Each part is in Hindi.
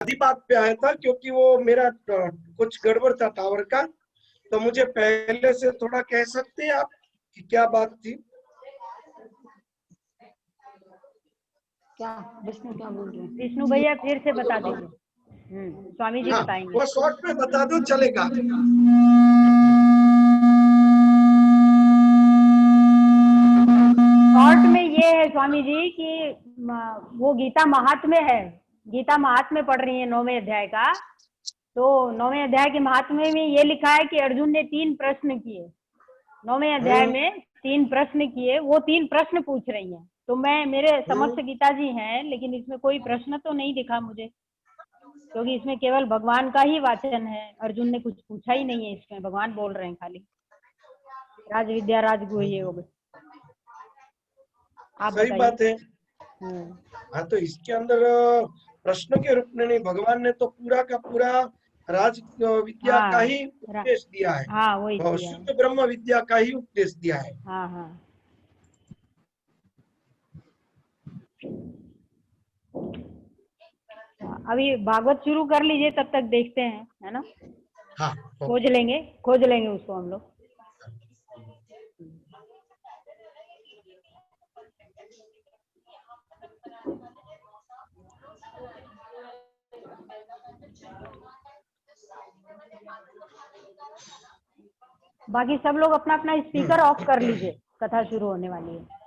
आधी बात पे आया था क्योंकि वो मेरा कुछ गड़बड़ था टावर का, तो मुझे पहले से थोड़ा कह सकते हैं आप कि क्या बात थी? क्या विष्णु क्या बोल रहे हैं? विष्णु भैया फिर से बता दीजिए। स्वामी जी हाँ, बताएंगे। वो शॉर्ट में बता दो चलेगा। शॉर्ट में ये है स्वामी जी कि वो गीता महात्म्य है, गीता महात्म्य पढ़ रही है 9वें अध्याय का। तो 9वें अध्याय के महात्म्य में ये लिखा है कि अर्जुन ने 3 प्रश्न किए। 9वें अध्याय में 3 प्रश्न किए, वो 3 प्रश्न पूछ रही हैं। तो मैं, मेरे समस्त गीता जी हैं, लेकिन इसमें कोई प्रश्न तो नहीं दिखा मुझे, क्योंकि इसमें केवल भगवान का ही वाचन है। अर्जुन ने कुछ पूछा ही नहीं है इसमें, भगवान बोल रहे हैं खाली राज विद्या राजगुह्य योग। आप सही बताइए। बात है। हाँ, तो इसके अंदर प्रश्न के रूप में नहीं, भगवान ने तो पूरा का पूरा राज विद्या का ही उपदेश दिया है, हाँ वही और दिया है। शुद्ध ब्रह्म विद्या का ही उपदेश दिया है। हाँ हाँ। अभी भागवत शुरू कर लीजिए, तब तक देखते हैं, है ना। हाँ, खोज लेंगे उसको हम लोग। बाकी सब लोग अपना अपना स्पीकर ऑफ कर लीजिए, कथा शुरू होने वाली है।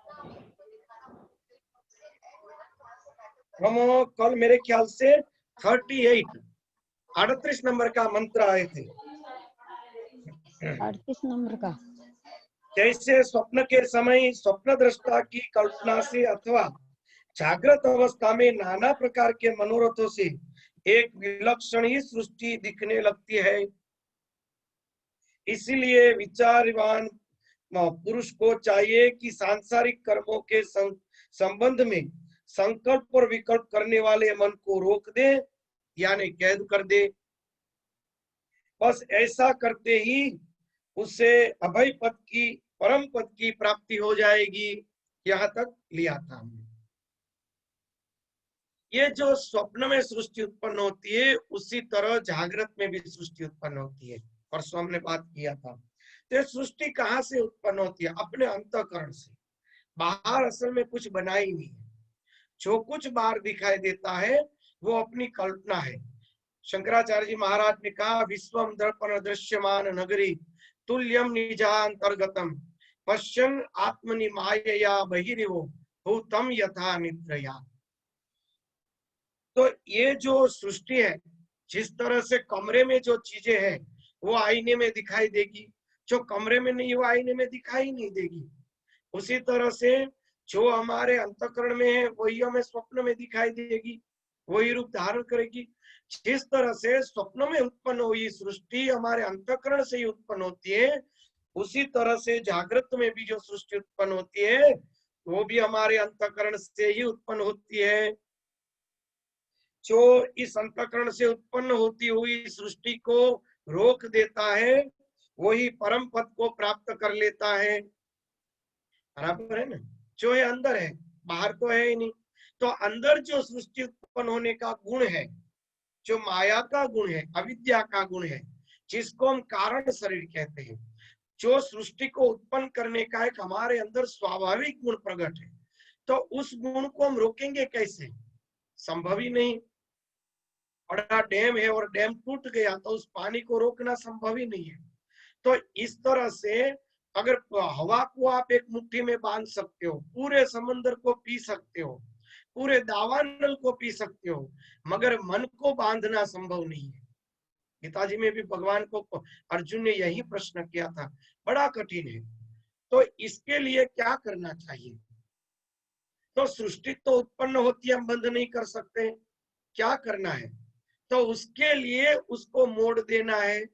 हम कल मेरे ख्याल से 38 नंबर का मंत्र आए थे। 38 नंबर का। जैसे स्वप्न के समय स्वप्न दृष्टा की कल्पना से अथवा जागृत अवस्था में नाना प्रकार के मनोरथों से एक विलक्षण ही सृष्टि दिखने लगती है। इसीलिए विचारवान पुरुष को चाहिए कि सांसारिक कर्मों के संबंध में संकल्प और विकल्प करने वाले मन को रोक दे, यानी कैद कर दे। बस ऐसा करते ही उसे अभय पद की, परम पद की प्राप्ति हो जाएगी। यहाँ तक लिया था हमने। ये जो स्वप्न में सृष्टि उत्पन्न होती है, उसी तरह जागृत में भी सृष्टि उत्पन्न होती है। परसों हमने बात किया था। तो सृष्टि कहाँ से उत्पन्न होती है? अपने अंतःकरण से। बाहर असल में कुछ बना ही नहीं है। जो कुछ बाहर दिखाई देता है वो अपनी कल्पना है। शंकराचार्य जी महाराज ने कहा, विश्वम दर्पण दृश्यमान नगरी तुल्यम निजांतर्गतम पश्यन् आत्मनि मायया बहिरिवो भूतम यथा निद्रया। तो ये जो सृष्टि है, जिस तरह से कमरे में जो चीजें हैं वो आईने में दिखाई देगी, जो कमरे में नहीं वो आईने में दिखाई नहीं देगी। उसी तरह से जो हमारे अंतःकरण में है वही हमें स्वप्न में दिखाई देगी, वही रूप धारण करेगी। जिस तरह से स्वप्न में उत्पन्न हुई सृष्टि हमारे अंतःकरण से ही उत्पन्न होती है, उसी तरह से जागृत में भी जो सृष्टि उत्पन्न होती है वो भी हमारे अंतःकरण से ही उत्पन्न होती है। जो इस अंतःकरण से उत्पन्न होती हुई सृष्टि को रोक देता है वही परम पद को प्राप्त कर लेता है। बराबर है ना? जो है अंदर है, बाहर तो है ही नहीं। तो अंदर जो सृष्टि उत्पन्न होने का गुण है, जो माया का गुण है, अविद्या का गुण है, जिसको हम कारण शरीर कहते हैं, जो सृष्टि को उत्पन्न करने का एक हमारे अंदर स्वाभाविक गुण प्रकट है, तो उस गुण को हम रोकेंगे कैसे? संभव ही नहीं। बड़ा डैम है और डैम टूट गया तो उस पानी को रोकना संभव ही नहीं है। तो इस तरह से अगर हवा को आप एक मुट्ठी में बांध सकते हो, पूरे समंदर को पी सकते हो, पूरे दावानल को पी सकते हो, मगर मन को बांधना संभव नहीं है। गीताजी में भी भगवान को अर्जुन ने यही प्रश्न किया था, बड़ा कठिन है। तो इसके लिए क्या करना चाहिए? तो सृष्टि तो उत्पन्न होती है, हम बंद नहीं कर सकते। क्या करना है? तो उसके लिए उसको मोड़ देना है।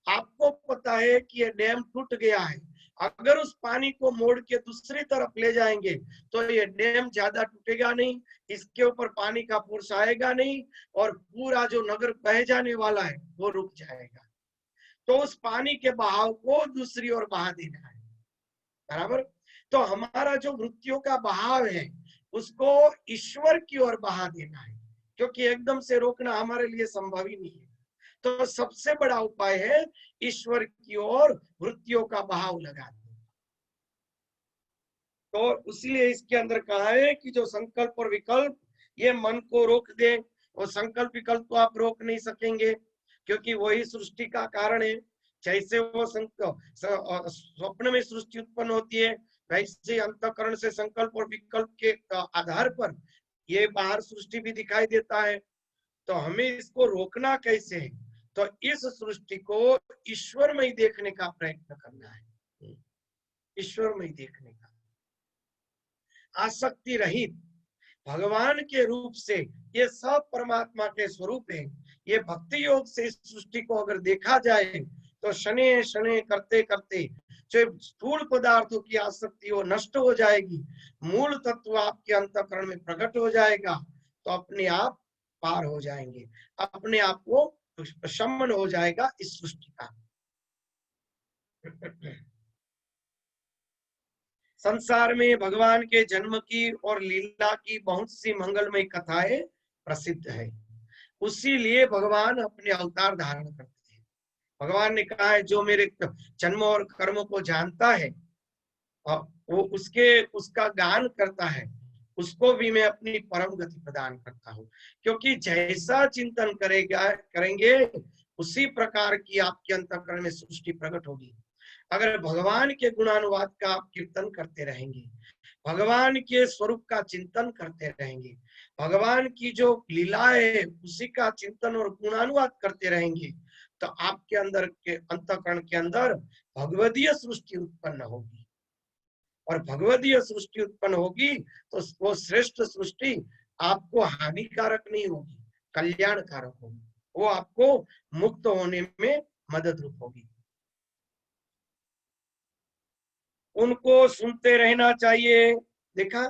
आपको पता है कि ये डैम टूट गया है, अगर उस पानी को मोड़ के दूसरी तरफ ले जाएंगे तो ये डैम ज्यादा टूटेगा नहीं, इसके ऊपर पानी का फोर्स आएगा नहीं, और पूरा जो नगर बह जाने वाला है वो रुक जाएगा। तो उस पानी के बहाव को दूसरी ओर बहा देना है। बराबर? तो हमारा जो वृत्तियों का बहाव है उसको ईश्वर की ओर बहा देना है, क्योंकि एकदम से रोकना हमारे लिए संभव ही नहीं है। तो सबसे बड़ा उपाय है ईश्वर की ओर वृत्तियों का बहाव लगा दो। तो इसलिए इसके अंदर कहा है कि जो संकल्प और विकल्प ये मन को रोक दे, और संकल्प विकल्प तो आप रोक नहीं सकेंगे क्योंकि वही सृष्टि का कारण है। जैसे वो स्वप्न में सृष्टि उत्पन्न होती है, वैसे अंतःकरण से संकल्प और विकल्प के आधार पर ये बाहर सृष्टि भी दिखाई देता है। तो हमें इसको रोकना कैसे है? तो इस सृष्टि को ईश्वरमय देखने का प्रयत्न करना है, ईश्वरमय देखने का, आसक्ति रहित भगवान के रूप से। ये सब परमात्मा के स्वरूप है। ये भक्ति योग से इस सृष्टि को अगर देखा जाए तो शनि शनि करते करते जो स्थूल पदार्थों की आसक्ति वो नष्ट हो जाएगी, मूल तत्व आपके अंतःकरण में प्रकट हो जाएगा, तो अपने आप पार हो जाएंगे, अपने आप को शमन हो जाएगा इस सृष्टि का। संसार में भगवान के जन्म की और लीला की बहुत सी मंगलमय कथाएं प्रसिद्ध है। उसी लिए भगवान अपने अवतार धारण करते हैं। भगवान ने कहा है जो मेरे जन्म और कर्मों को जानता है और वो उसका गान करता है, उसको भी मैं अपनी परम गति प्रदान करता हूँ। क्योंकि जैसा चिंतन करेंगे उसी प्रकार की आपके अंतःकरण में सृष्टि प्रकट होगी। अगर भगवान के गुणानुवाद का आप कीर्तन करते रहेंगे, भगवान के स्वरूप का चिंतन करते रहेंगे, भगवान की जो लीलाएं है उसी का चिंतन और गुणानुवाद करते रहेंगे, तो आपके अंदर के अंतःकरण के अंदर भगवदीय सृष्टि उत्पन्न होगी। और भगवदीय सृष्टि उत्पन्न होगी तो वो श्रेष्ठ सृष्टि आपको हानिकारक नहीं होगी, कल्याणकारक होगी। वो आपको मुक्त होने में मदद रूप होगी। उनको सुनते रहना चाहिए। देखा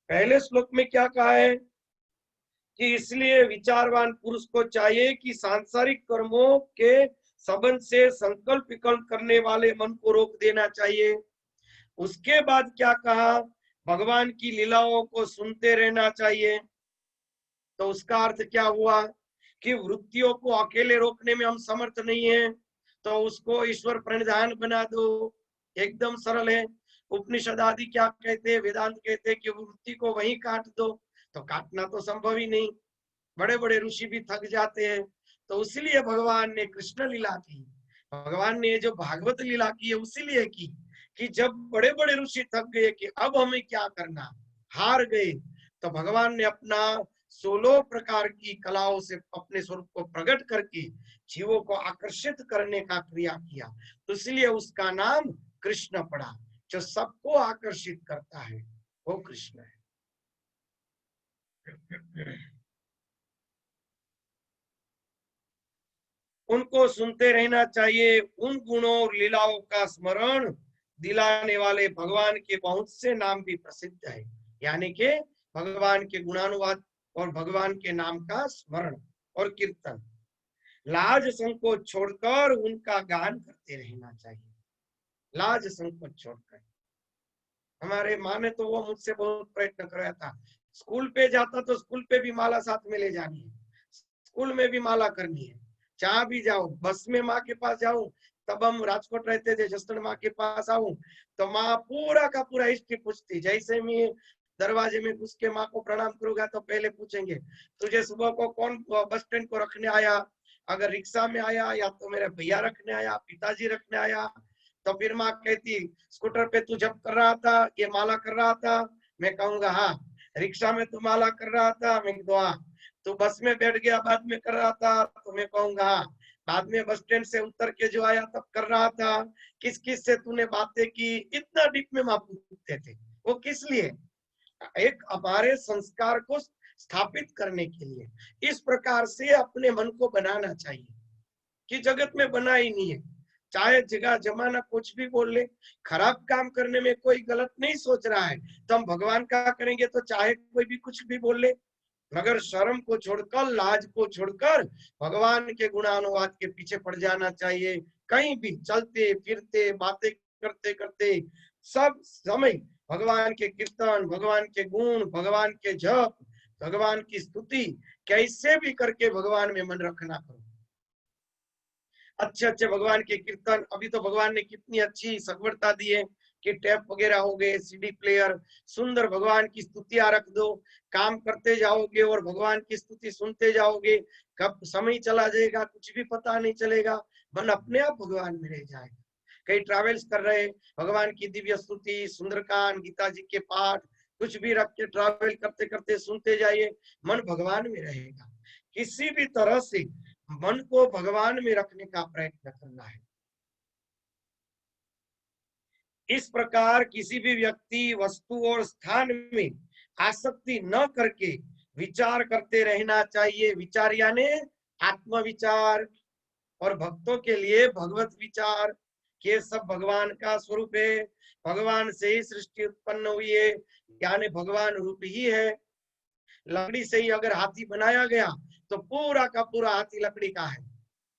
पहले श्लोक में क्या कहा है कि इसलिए विचारवान पुरुष को चाहिए कि सांसारिक कर्मों के संबंध से संकल्प विकल्प करने वाले मन को रोक देना चाहिए। उसके बाद क्या कहा, भगवान की लीलाओं को सुनते रहना चाहिए। तो उसका अर्थ क्या हुआ कि वृत्तियों को अकेले रोकने में हम समर्थ नहीं है, तो उसको ईश्वर प्रणिधान बना दो। एकदम सरल है। उपनिषद आदि क्या कहते हैं, वेदांत कहते हैं कि वृत्ति को वहीं काट दो, तो काटना तो संभव ही नहीं, बड़े बड़े ऋषि भी थक जाते हैं। तो इसलिए भगवान ने कृष्ण लीला की, भगवान ने जो भागवत लीला की है उसीलिए की कि जब बड़े बड़े ऋषि थक गए कि अब हमें क्या करना, हार गए, तो भगवान ने अपना 16 प्रकार की कलाओं से अपने स्वरूप को प्रकट करके जीवों को आकर्षित करने का क्रिया किया। तो इसलिए उसका नाम कृष्ण पड़ा। जो सबको आकर्षित करता है वो कृष्ण है। उनको सुनते रहना चाहिए। उन गुणों और लीलाओं का स्मरण दिलाने वाले भगवान के बहुत से नाम भी प्रसिद्ध है। यानी कि भगवान के गुणानुवाद और भगवान के नाम का स्मरण और कीर्तन। लाज संकोच छोड़कर उनका गान करते रहना चाहिए। लाज संकोच छोड़कर। हमारे माँ ने तो वो मुझसे बहुत प्रयत्न कराया था। स्कूल पे जाता तो स्कूल पे भी माला साथ में ले जानी है, स्कूल में भी माला करनी है, जहां भी जाओ, बस में माँ के पास जाऊं, तब हम राजकोट रहते थे, जसदण माँ के पास आऊं तो माँ पूरा का पूरा हिस्ट्री पूछती। जैसे मैं दरवाजे में घुस के माँ को प्रणाम करूंगा तो पहले पूछेंगे तुझे सुबह को कौन बस स्टैंड को रखने आया, अगर रिक्शा में आया या तो मेरे भैया रखने आया, पिताजी रखने आया। तो फिर माँ कहती स्कूटर पे तू जब कर रहा था ये माला कर रहा था, मैं कहूंगा हाँ। रिक्शा में तू माला कर रहा था, मैं दुआ। तो बस में बैठ गया बाद में कर रहा था, तो मैं कहूंगा बाद में बस स्टैंड से उतर के जो आया तब कर रहा था। किस किस से तूने बातें की, इतना डीप में माँ पूछते थे। वो किस लिए, एक हमारे संस्कार को स्थापित करने के लिए। इस प्रकार से अपने मन को बनाना चाहिए कि जगत में बना ही नहीं है, चाहे जगह जमाना कुछ भी बोल ले, खराब काम करने में कोई गलत नहीं सोच रहा है तो हम भगवान का करेंगे तो चाहे कोई भी कुछ भी बोल ले, मगर शर्म को छोड़कर, लाज को छोड़कर भगवान के गुणानुवाद के पीछे पड़ जाना चाहिए। कहीं भी चलते फिरते बातें करते करते सब समय भगवान के कीर्तन, भगवान के गुण, भगवान के जप, भगवान की स्तुति कैसे भी करके भगवान में मन रखना करो। अच्छे अच्छे भगवान के कीर्तन, अभी तो भगवान ने कितनी अच्छी सगवड़ता दी है कि टैप वगैरह हो गए, सीडी प्लेयर, सुंदर भगवान की स्तुतियां रख दो, काम करते जाओगे और भगवान की स्तुति सुनते जाओगे, कब समय चला जाएगा कुछ भी पता नहीं चलेगा, मन अपने आप भगवान में रह जाएगा। कहीं ट्रैवल्स कर रहे, भगवान की दिव्य स्तुति, सुंदरकांड, गीता जी के पाठ, कुछ भी रख के ट्रैवल करते करते सुनते जाइए, मन भगवान में रहेगा। किसी भी तरह से मन को भगवान में रखने का प्रयत्न करना है। इस प्रकार किसी भी व्यक्ति, वस्तु और स्थान में आसक्ति न करके विचार करते रहना चाहिए। विचार यानी आत्मविचार, और भक्तों के लिए भगवत विचार के सब भगवान का स्वरूप है, भगवान से ही सृष्टि उत्पन्न हुई है, यानी भगवान रूप ही है। लकड़ी से ही अगर हाथी बनाया गया तो पूरा का पूरा हाथी लकड़ी का है,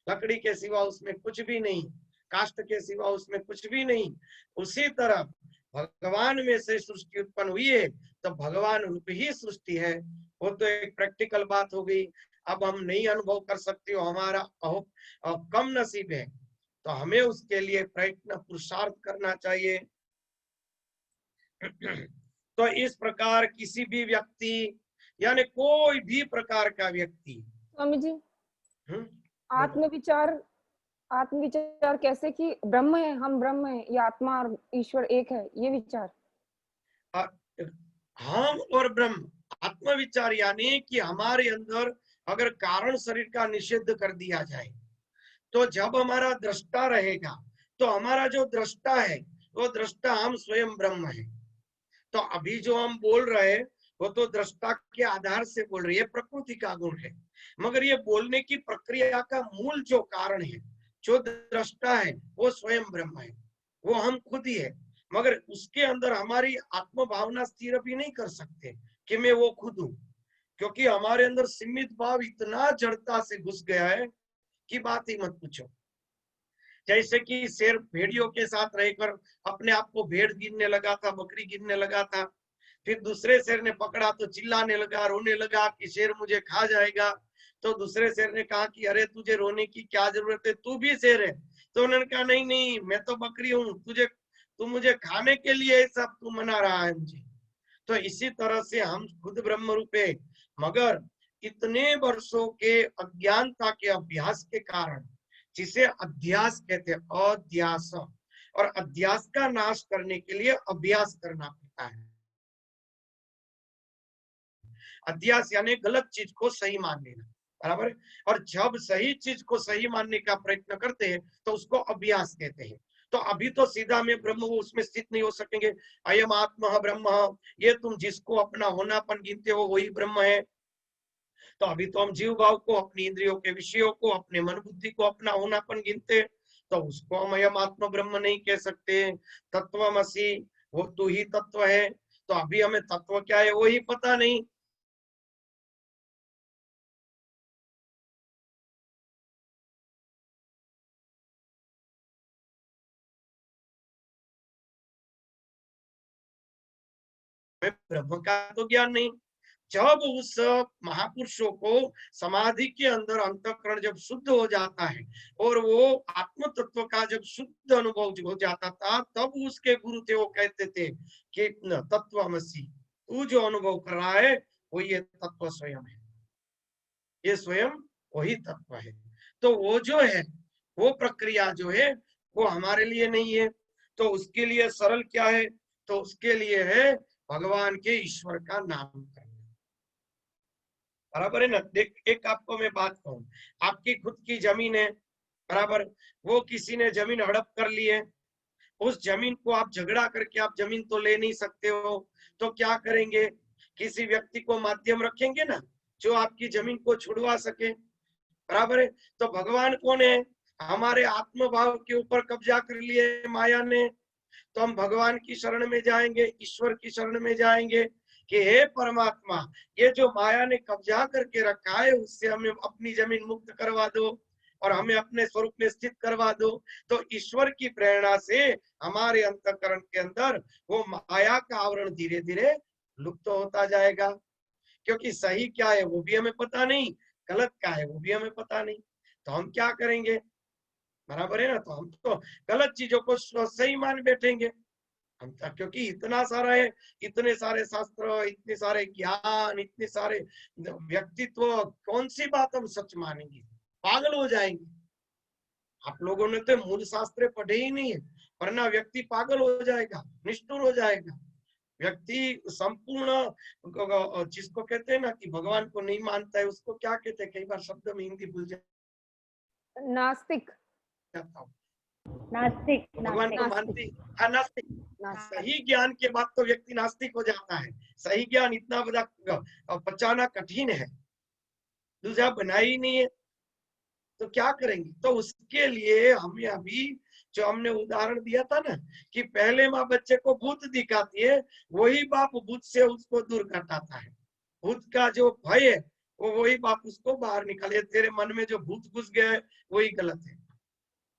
लकड़ी के सिवा उसमें कुछ भी नहीं, काष्ठ के सिवा उसमें कुछ भी नहीं। उसी तरह भगवान में से सृष्टि उत्पन्न हुई है तो भगवान रूप ही सृष्टि है। वो तो एक प्रैक्टिकल बात हो गई। अब हम नहीं अनुभव कर सकते हो, हमारा कम नसीब है, तो हमें उसके लिए प्रयत्न पुरुषार्थ करना चाहिए। तो इस प्रकार किसी भी व्यक्ति, यानी कोई भी प्रकार का व्यक्ति, स्वामी जी आत्मविचार कैसे कि ब्रह्म है, हम ब्रह्म है, या आत्मा और ईश्वर एक है, ये विचार? हम और ब्रह्म, आत्मविचार यानी कि हमारे अंदर अगर कारण शरीर का निषेध कर दिया जाए, तो जब हमारा दृष्टा रहेगा तो हमारा जो दृष्टा है वो दृष्टा हम स्वयं ब्रह्म है। तो अभी जो हम बोल रहे हैं वो तो दृष्टा के आधार से बोल रही है, प्रकृति का गुण है, मगर ये बोलने की प्रक्रिया का मूल जो कारण है, जो दृष्टा है वो स्वयं ब्रह्म है, वो हम खुद ही है। मगर उसके अंदर हमारी आत्म भावना स्थिर भी नहीं कर सकते कि मैं वो खुद हूं, क्योंकि हमारे अंदर सीमित भाव इतना जड़ता से घुस गया है कि बात ही मत पूछो। जैसे कि शेर भेड़ियों के साथ रहकर अपने आप को भेड़ गिनने लगा था, बकरी गिनने लगा था, फिर दूसरे शेर ने पकड़ा तो चिल्लाने लगा, रोने लगा कि शेर मुझे खा जाएगा। तो दूसरे शेर ने कहा कि अरे तुझे रोने की क्या जरूरत है, तू भी शेर है। तो उन्होंने कहा नहीं नहीं, मैं तो बकरी हूँ, तू मुझे खाने के लिए सब तू मना रहा है मुझे। तो इसी तरह से हम खुद ब्रह्म रूप है, मगर इतने वर्षों के अज्ञानता के अभ्यास के कारण, जिसे अध्यास कहते हैं, अध्यास, और अध्यास का नाश करने के लिए अभ्यास करना पड़ता है। अध्यास यानी गलत चीज को सही मान लेना, बराबर। और जब सही चीज को सही मानने का प्रयत्न करते हैं तो उसको अभ्यास कहते हैं। तो अभी तो सीधा में ब्रह्म हूं उसमें स्थित नहीं हो सकेंगे। अयम आत्मा ब्रह्म, ये तुम जिसको अपना होनापन गिनते हो वही ब्रह्म है। तो अभी तो हम जीव भाव को, अपनी इंद्रियों के विषयों को, अपने मन बुद्धि को अपना होनापन गिनते, तो उसको हम अयम आत्मा ब्रह्म नहीं कह सकते। तत्वमसि, वो तू ही तत्व है, तो अभी हमें तत्व क्या है वही पता नहीं। ब्रह्म का तो ज्ञान नहीं। जब उस महापुरुषों को समाधि के अंदर अंतःकरण जब शुद्ध हो जाता है और वो आत्म तत्व का जब शुद्ध अनुभव हो जाता था, तब उसके गुरु थे, वो कहते थे कि तत्वमसि, तू जो अनुभव कर रहा है वो ये तत्व स्वयं है, ये स्वयं वही तत्व है। तो वो जो है, वो प्रक्रिया जो है वो हमारे लिए नहीं है। तो उसके लिए सरल क्या है, तो उसके लिए है भगवान के ईश्वर का नाम करना, बराबर है ना। देख, एक आपको मैं बात कहूं, आपकी खुद की जमीन है, बराबर, वो किसी ने जमीन हड़प कर ली है, उस जमीन को आप झगड़ा करके आप जमीन तो ले नहीं सकते हो, तो क्या करेंगे, किसी व्यक्ति को माध्यम रखेंगे ना जो आपकी जमीन को छुड़वा सके, बराबर है। तो भगवान कौन है, हमारे आत्म भाव के ऊपर कब्जा कर लिए माया ने, तो हम भगवान की शरण में जाएंगे, ईश्वर की शरण में जाएंगे कि हे परमात्मा, ये जो माया ने कब्जा करके रखा है उससे हमें अपनी जमीन मुक्त करवा दो और हमें अपने स्वरूप में स्थित करवा दो। तो ईश्वर की प्रेरणा से हमारे अंतःकरण के अंदर वो माया का आवरण धीरे धीरे लुप्त होता जाएगा, क्योंकि सही क्या है वो भी हमें पता नहीं, गलत क्या है वो भी हमें पता नहीं। तो हम क्या करेंगे? बराबर है ना? तो हम तो गलत चीजों को सही मान बैठेंगे हम तो, क्योंकि इतना सारा है, इतने सारे शास्त्र, इतने सारे ज्ञान, इतने सारे व्यक्तित्व, कौन सी बात हम सच मानेंगे? पागल हो जाएंगे। आप लोगों ने तो मूल शास्त्र पढ़े ही नहीं है, वरना व्यक्ति पागल हो जाएगा, निष्ठुर हो जाएगा। व्यक्ति संपूर्ण, जिसको कहते हैं ना कि भगवान को नहीं मानता है, उसको क्या कहते हैं? कई बार शब्द में हिंदी भूल नास्तिक। जाता हूँ। नास्तिक। भगवान को नास्तिक। मानते, हाँ, नास्तिक। नास्तिक। सही ज्ञान के बाद तो व्यक्ति नास्तिक हो जाता है। सही ज्ञान इतना बड़ा पचाना कठिन है, दूसरा बना ही नहीं है, तो क्या करेंगे? तो उसके लिए हमें अभी जो हमने उदाहरण दिया था ना कि पहले माँ बच्चे को भूत दिखाती है, वही बाप भूत से उसको दूर हटाता है। भूत का जो भय है वो वही बाप उसको बाहर निकाले। तेरे मन में जो भूत घुस गया है वही गलत है।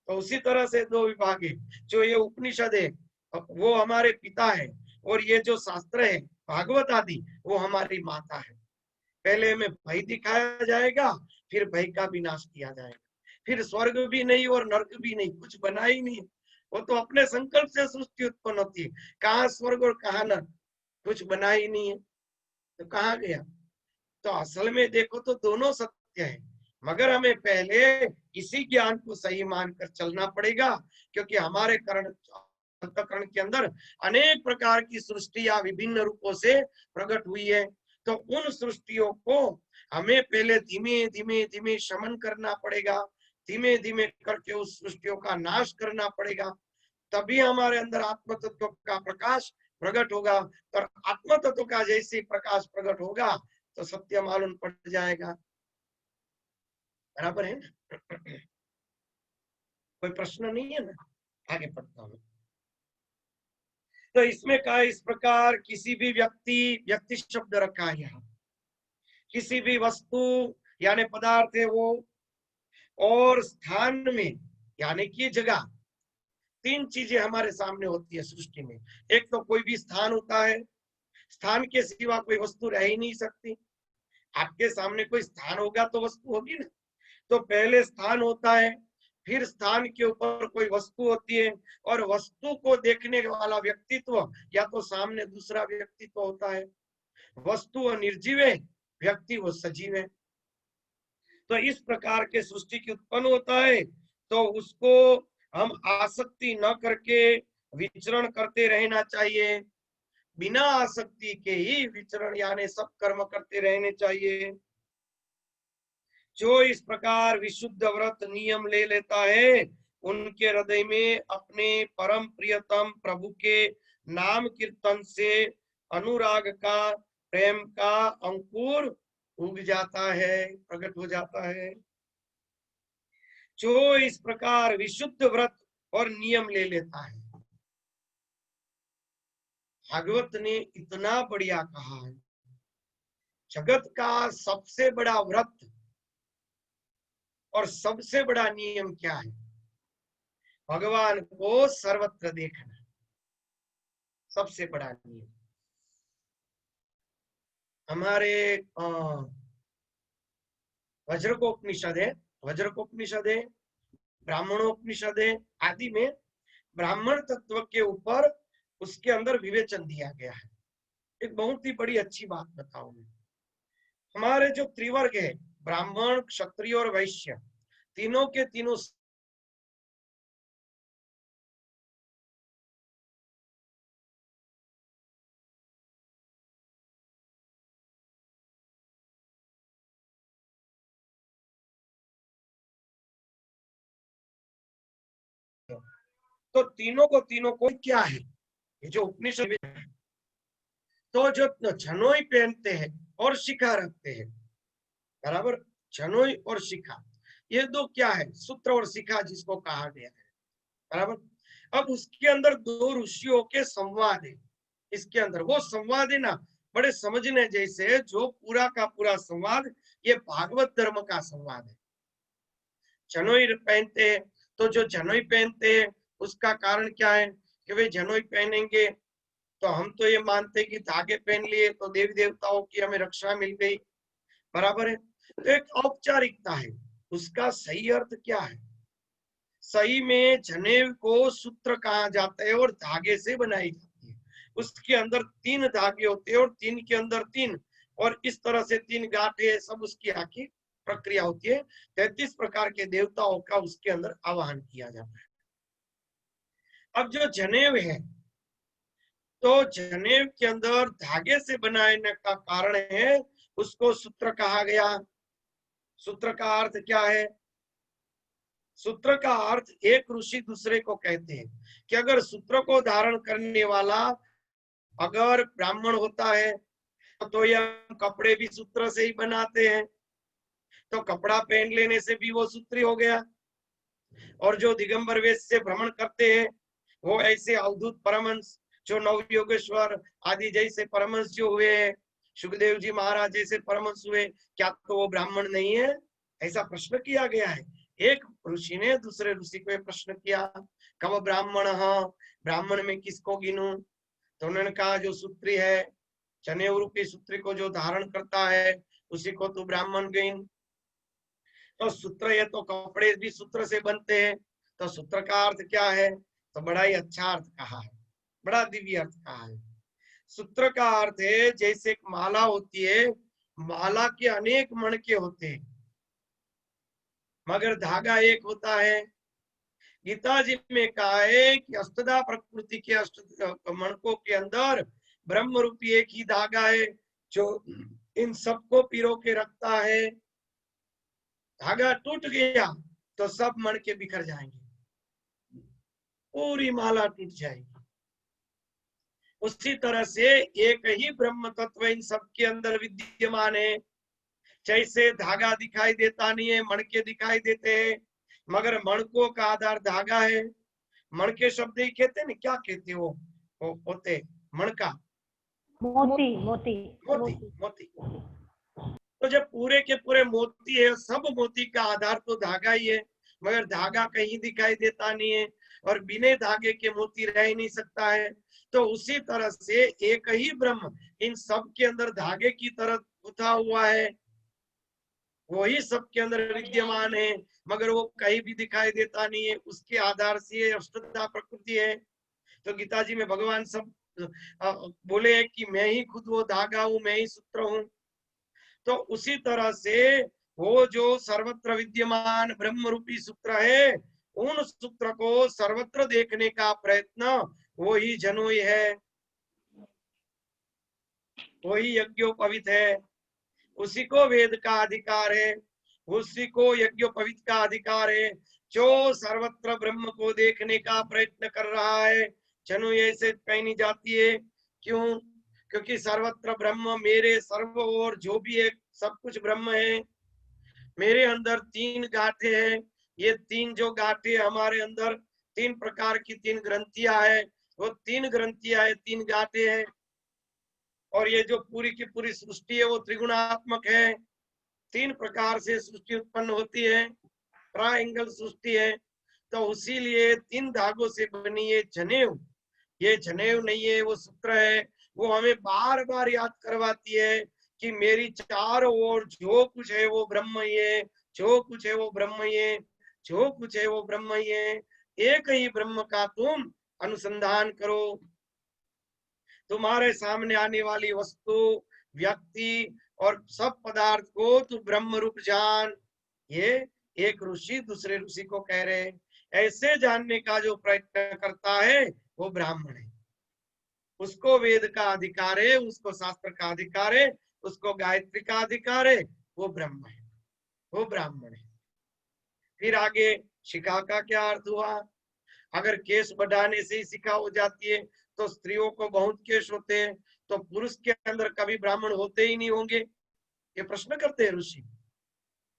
तो उसी तरह से दो विभाग है, जो ये उपनिषद है वो हमारे पिता है, और ये जो शास्त्र है भागवत आदि वो हमारी माता है। पहले हमें भय दिखाया जाएगा, फिर भय का विनाश किया जाएगा। फिर स्वर्ग भी नहीं और नरक भी नहीं, कुछ बना ही नहीं। वो तो अपने संकल्प से सृष्टि उत्पन्न होती है। कहाँ स्वर्ग और कहाँ नरक, कुछ बना ही नहीं है, तो कहाँ गया? तो असल में देखो तो दोनों सत्य है, मगर हमें पहले इसी ज्ञान को सही मानकर चलना पड़ेगा, क्योंकि हमारे अंतःकरण के अंदर अनेक प्रकार की सृष्टियां विभिन्न रूपों से प्रकट हुई है। तो उन सृष्टियों को हमें पहले धीमे धीमे धीमे शमन करना पड़ेगा, धीमे धीमे करके उस सृष्टियों का नाश करना पड़ेगा। तभी हमारे अंदर आत्म तत्व का प्रकाश प्रकट होगा। और आत्म तत्व का जैसे प्रकाश प्रकट होगा तो सत्य मालूम पड़ जाएगा। बराबर है ना? कोई प्रश्न नहीं है ना? आगे पढ़ता हूँ। तो इसमें कहा इस प्रकार किसी भी व्यक्ति शब्द रखा है यहाँ, किसी भी वस्तु यानी पदार्थ है वो, और स्थान में यानी कि जगह, तीन चीजें हमारे सामने होती है सृष्टि में। एक तो कोई भी स्थान होता है, स्थान के सिवा कोई वस्तु रह ही नहीं सकती। आपके सामने कोई स्थान होगा तो वस्तु होगी ना। तो पहले स्थान होता है, फिर स्थान के ऊपर कोई वस्तु होती है, और वस्तु को देखने वाला व्यक्तित्व या तो सामने दूसरा व्यक्तित्व होता है। वस्तु वो निर्जीव है, व्यक्ति वो सजीव है। तो इस प्रकार के सृष्टि की उत्पन्न होता है, तो उसको हम आसक्ति न करके विचरण करते रहना चाहिए। बिना आसक्ति के ही विचरण यानी सब कर्म करते रहने चाहिए। जो इस प्रकार विशुद्ध व्रत नियम ले लेता है, उनके हृदय में अपने परम प्रियतम प्रभु के नाम कीर्तन से अनुराग का, प्रेम का अंकुर उग जाता है, प्रकट हो जाता है। जो इस प्रकार विशुद्ध व्रत और नियम ले लेता है, भागवत ने इतना बढ़िया कहा है, जगत का सबसे बड़ा व्रत और सबसे बड़ा नियम क्या है? भगवान को सर्वत्र देखना, सबसे बड़ा नियम। हमारे वज्रकोपनिषद है, वज्रकोपनिषद है, ब्राह्मणोपनिषद है आदि में ब्राह्मण तत्व के ऊपर उसके अंदर विवेचन दिया गया है। एक बहुत ही बड़ी अच्छी बात बताऊं मैं। हमारे जो त्रिवर्ग है, ब्राह्मण, क्षत्रिय और वैश्य, तीनों के तीनों तो तीनों को क्या है, ये जो उपनिषद, तो जो झनोई पहनते हैं और शिखा रखते हैं, बराबर, झनोई और शिखा, ये दो क्या है? सूत्र और शिखा जिसको कहा गया है, बराबर। अब उसके अंदर दो ऋषियों के संवाद है, इसके अंदर वो संवाद है ना, बड़े समझने जैसे, जो पूरा का पूरा संवाद ये भागवत धर्म का संवाद है। जनोई पहनते हैं, तो जो जनोई पहनते हैं उसका कारण क्या है कि वे जनोई पहनेंगे तो हम तो ये मानते कि धागे पहन लिए तो देवी देवताओं की हमें रक्षा मिल गई, बराबर है। तो एक औपचारिकता है, उसका सही अर्थ क्या है? सही में जनेऊ को सूत्र कहा जाता है और धागे से बनाई जाती है। उसके अंदर 3 धागे होते हैं और 3 के अंदर 3, और इस तरह से 3 गांठें, सब उसकी आखिर प्रक्रिया होती है। 33 प्रकार के देवताओं का उसके अंदर आवाहन किया जाता है। अब जो जनेऊ है, तो जनेऊ के अंदर धागे से बनाने का कारण है, उसको सूत्र कहा गया। सूत्र का अर्थ क्या है? सूत्र का अर्थ एक ऋषि दूसरे को कहते हैं कि अगर सूत्र को धारण करने वाला अगर ब्राह्मण होता है तो ये कपड़े भी सूत्र से ही बनाते हैं, तो कपड़ा पहन लेने से भी वो सूत्री हो गया। और जो दिगंबर वेश से भ्रमण करते हैं, वो ऐसे अवधूत परमहंस जो नवयोगेश्वर आदि जैसे परमहंस जो हुए हैं, सुखदेव जी महाराज जैसे परमहंस हुए, क्या तो वो ब्राह्मण नहीं है? ऐसा प्रश्न किया गया है। एक ऋषि ने दूसरे ऋषि को प्रश्न किया, कब ब्राह्मण, ब्राह्मण में किसको गिनूं? तो उन्होंने कहा जो सूत्री है, जनेऊ रूपी सूत्री को जो धारण करता है, उसी को तू ब्राह्मण गिन। तो सूत्र है तो कपड़े भी सूत्र से बनते हैं, तो सूत्र का अर्थ क्या है? तो बड़ा ही अच्छा अर्थ कहा है, बड़ा दिव्य अर्थ कहा है। सूत्र का अर्थ है जैसे एक माला होती है, माला के अनेक मणके होते हैं मगर धागा एक होता है। गीता जी में कहा है कि अष्टधा प्रकृति के अष्ट मणकों के अंदर ब्रह्म रूपी एक ही धागा है जो इन सबको पिरो के रखता है। धागा टूट गया तो सब मणके बिखर जाएंगे, पूरी माला टूट जाएगी। उसी तरह से एक ही ब्रह्म तत्व इन सबके अंदर विद्यमान है। जैसे धागा दिखाई देता नहीं है, मणके दिखाई देते हैं, मगर मणकों का आधार धागा है। मणके शब्द ही कहते हैं, क्या कहते हो होते मणका? मोती मोती मोती, मोती। तो जब पूरे के पूरे मोती है, सब मोती का आधार तो धागा ही है, मगर धागा कहीं दिखाई देता नहीं है, और बिना धागे के मोती रह ही नहीं सकता है। तो उसी तरह से एक ही ब्रह्म इन सब के अंदर धागे की तरह गुथा हुआ है, वही सबके अंदर विद्यमान है, मगर वो कहीं भी दिखाई देता नहीं है। उसके आधार से अष्टधा प्रकृति है। तो गीता जी में भगवान सब बोले हैं कि मैं ही खुद वो धागा हूं, मैं ही सूत्र हूं। तो उसी तरह से वो जो सर्वत्र विद्यमान ब्रह्म रूपी सूत्र है, उन सूत्र को सर्वत्र देखने का प्रयत्न वो ही जनोई है, वही यज्ञोपवीत है, उसी को वेद का अधिकार है, उसी को यज्ञोपवीत का अधिकार है, जो सर्वत्र ब्रह्म को देखने का प्रयत्न कर रहा है। जनु ऐसे पहनी जाती है, क्यों? क्योंकि सर्वत्र ब्रह्म मेरे सर्व और जो भी है सब कुछ ब्रह्म है। मेरे अंदर 3 गांठें हैं, ये 3 जो गांठें हमारे अंदर 3 प्रकार की 3 ग्रंथियां है, वो 3 ग्रंथियां है, 3 गांठें हैं। और ये जो पूरी की पूरी सृष्टि है वो त्रिगुणात्मक है, 3 प्रकार से सृष्टि उत्पन्न होती है, ट्रायंगल सृष्टि है। तो उसीलिए 3 धागों से बनी ये जनेऊ, ये जनेऊ नहीं है, वो सूत्र है। वो हमें बार बार याद करवाती है कि मेरी चारों ओर जो कुछ है वो ब्रह्म ही है, जो कुछ है वो ब्रह्म ही है, जो कुछ है वो ब्रह्म ही है। एक ही ब्रह्म का तुम अनुसंधान करो, तुम्हारे सामने आने वाली वस्तु, व्यक्ति और सब पदार्थ को तू ब्रह्म रूप जान। ये एक ऋषि दूसरे ऋषि को कह रहे हैं। ऐसे जानने का जो प्रयत्न करता है वो ब्राह्मण है, उसको वेद का अधिकार है, उसको शास्त्र का अधिकार है, उसको गायत्री का अधिकार है, वो ब्रह्म है, वो ब्राह्मण है। फिर आगे शिखा का क्या अर्थ हुआ? अगर केश बढ़ाने से ही शिखा हो जाती है तो स्त्रियों को बहुत केश होते हैं, तो पुरुष के अंदर कभी ब्राह्मण होते ही नहीं होंगे, ये प्रश्न करते हैं ऋषि।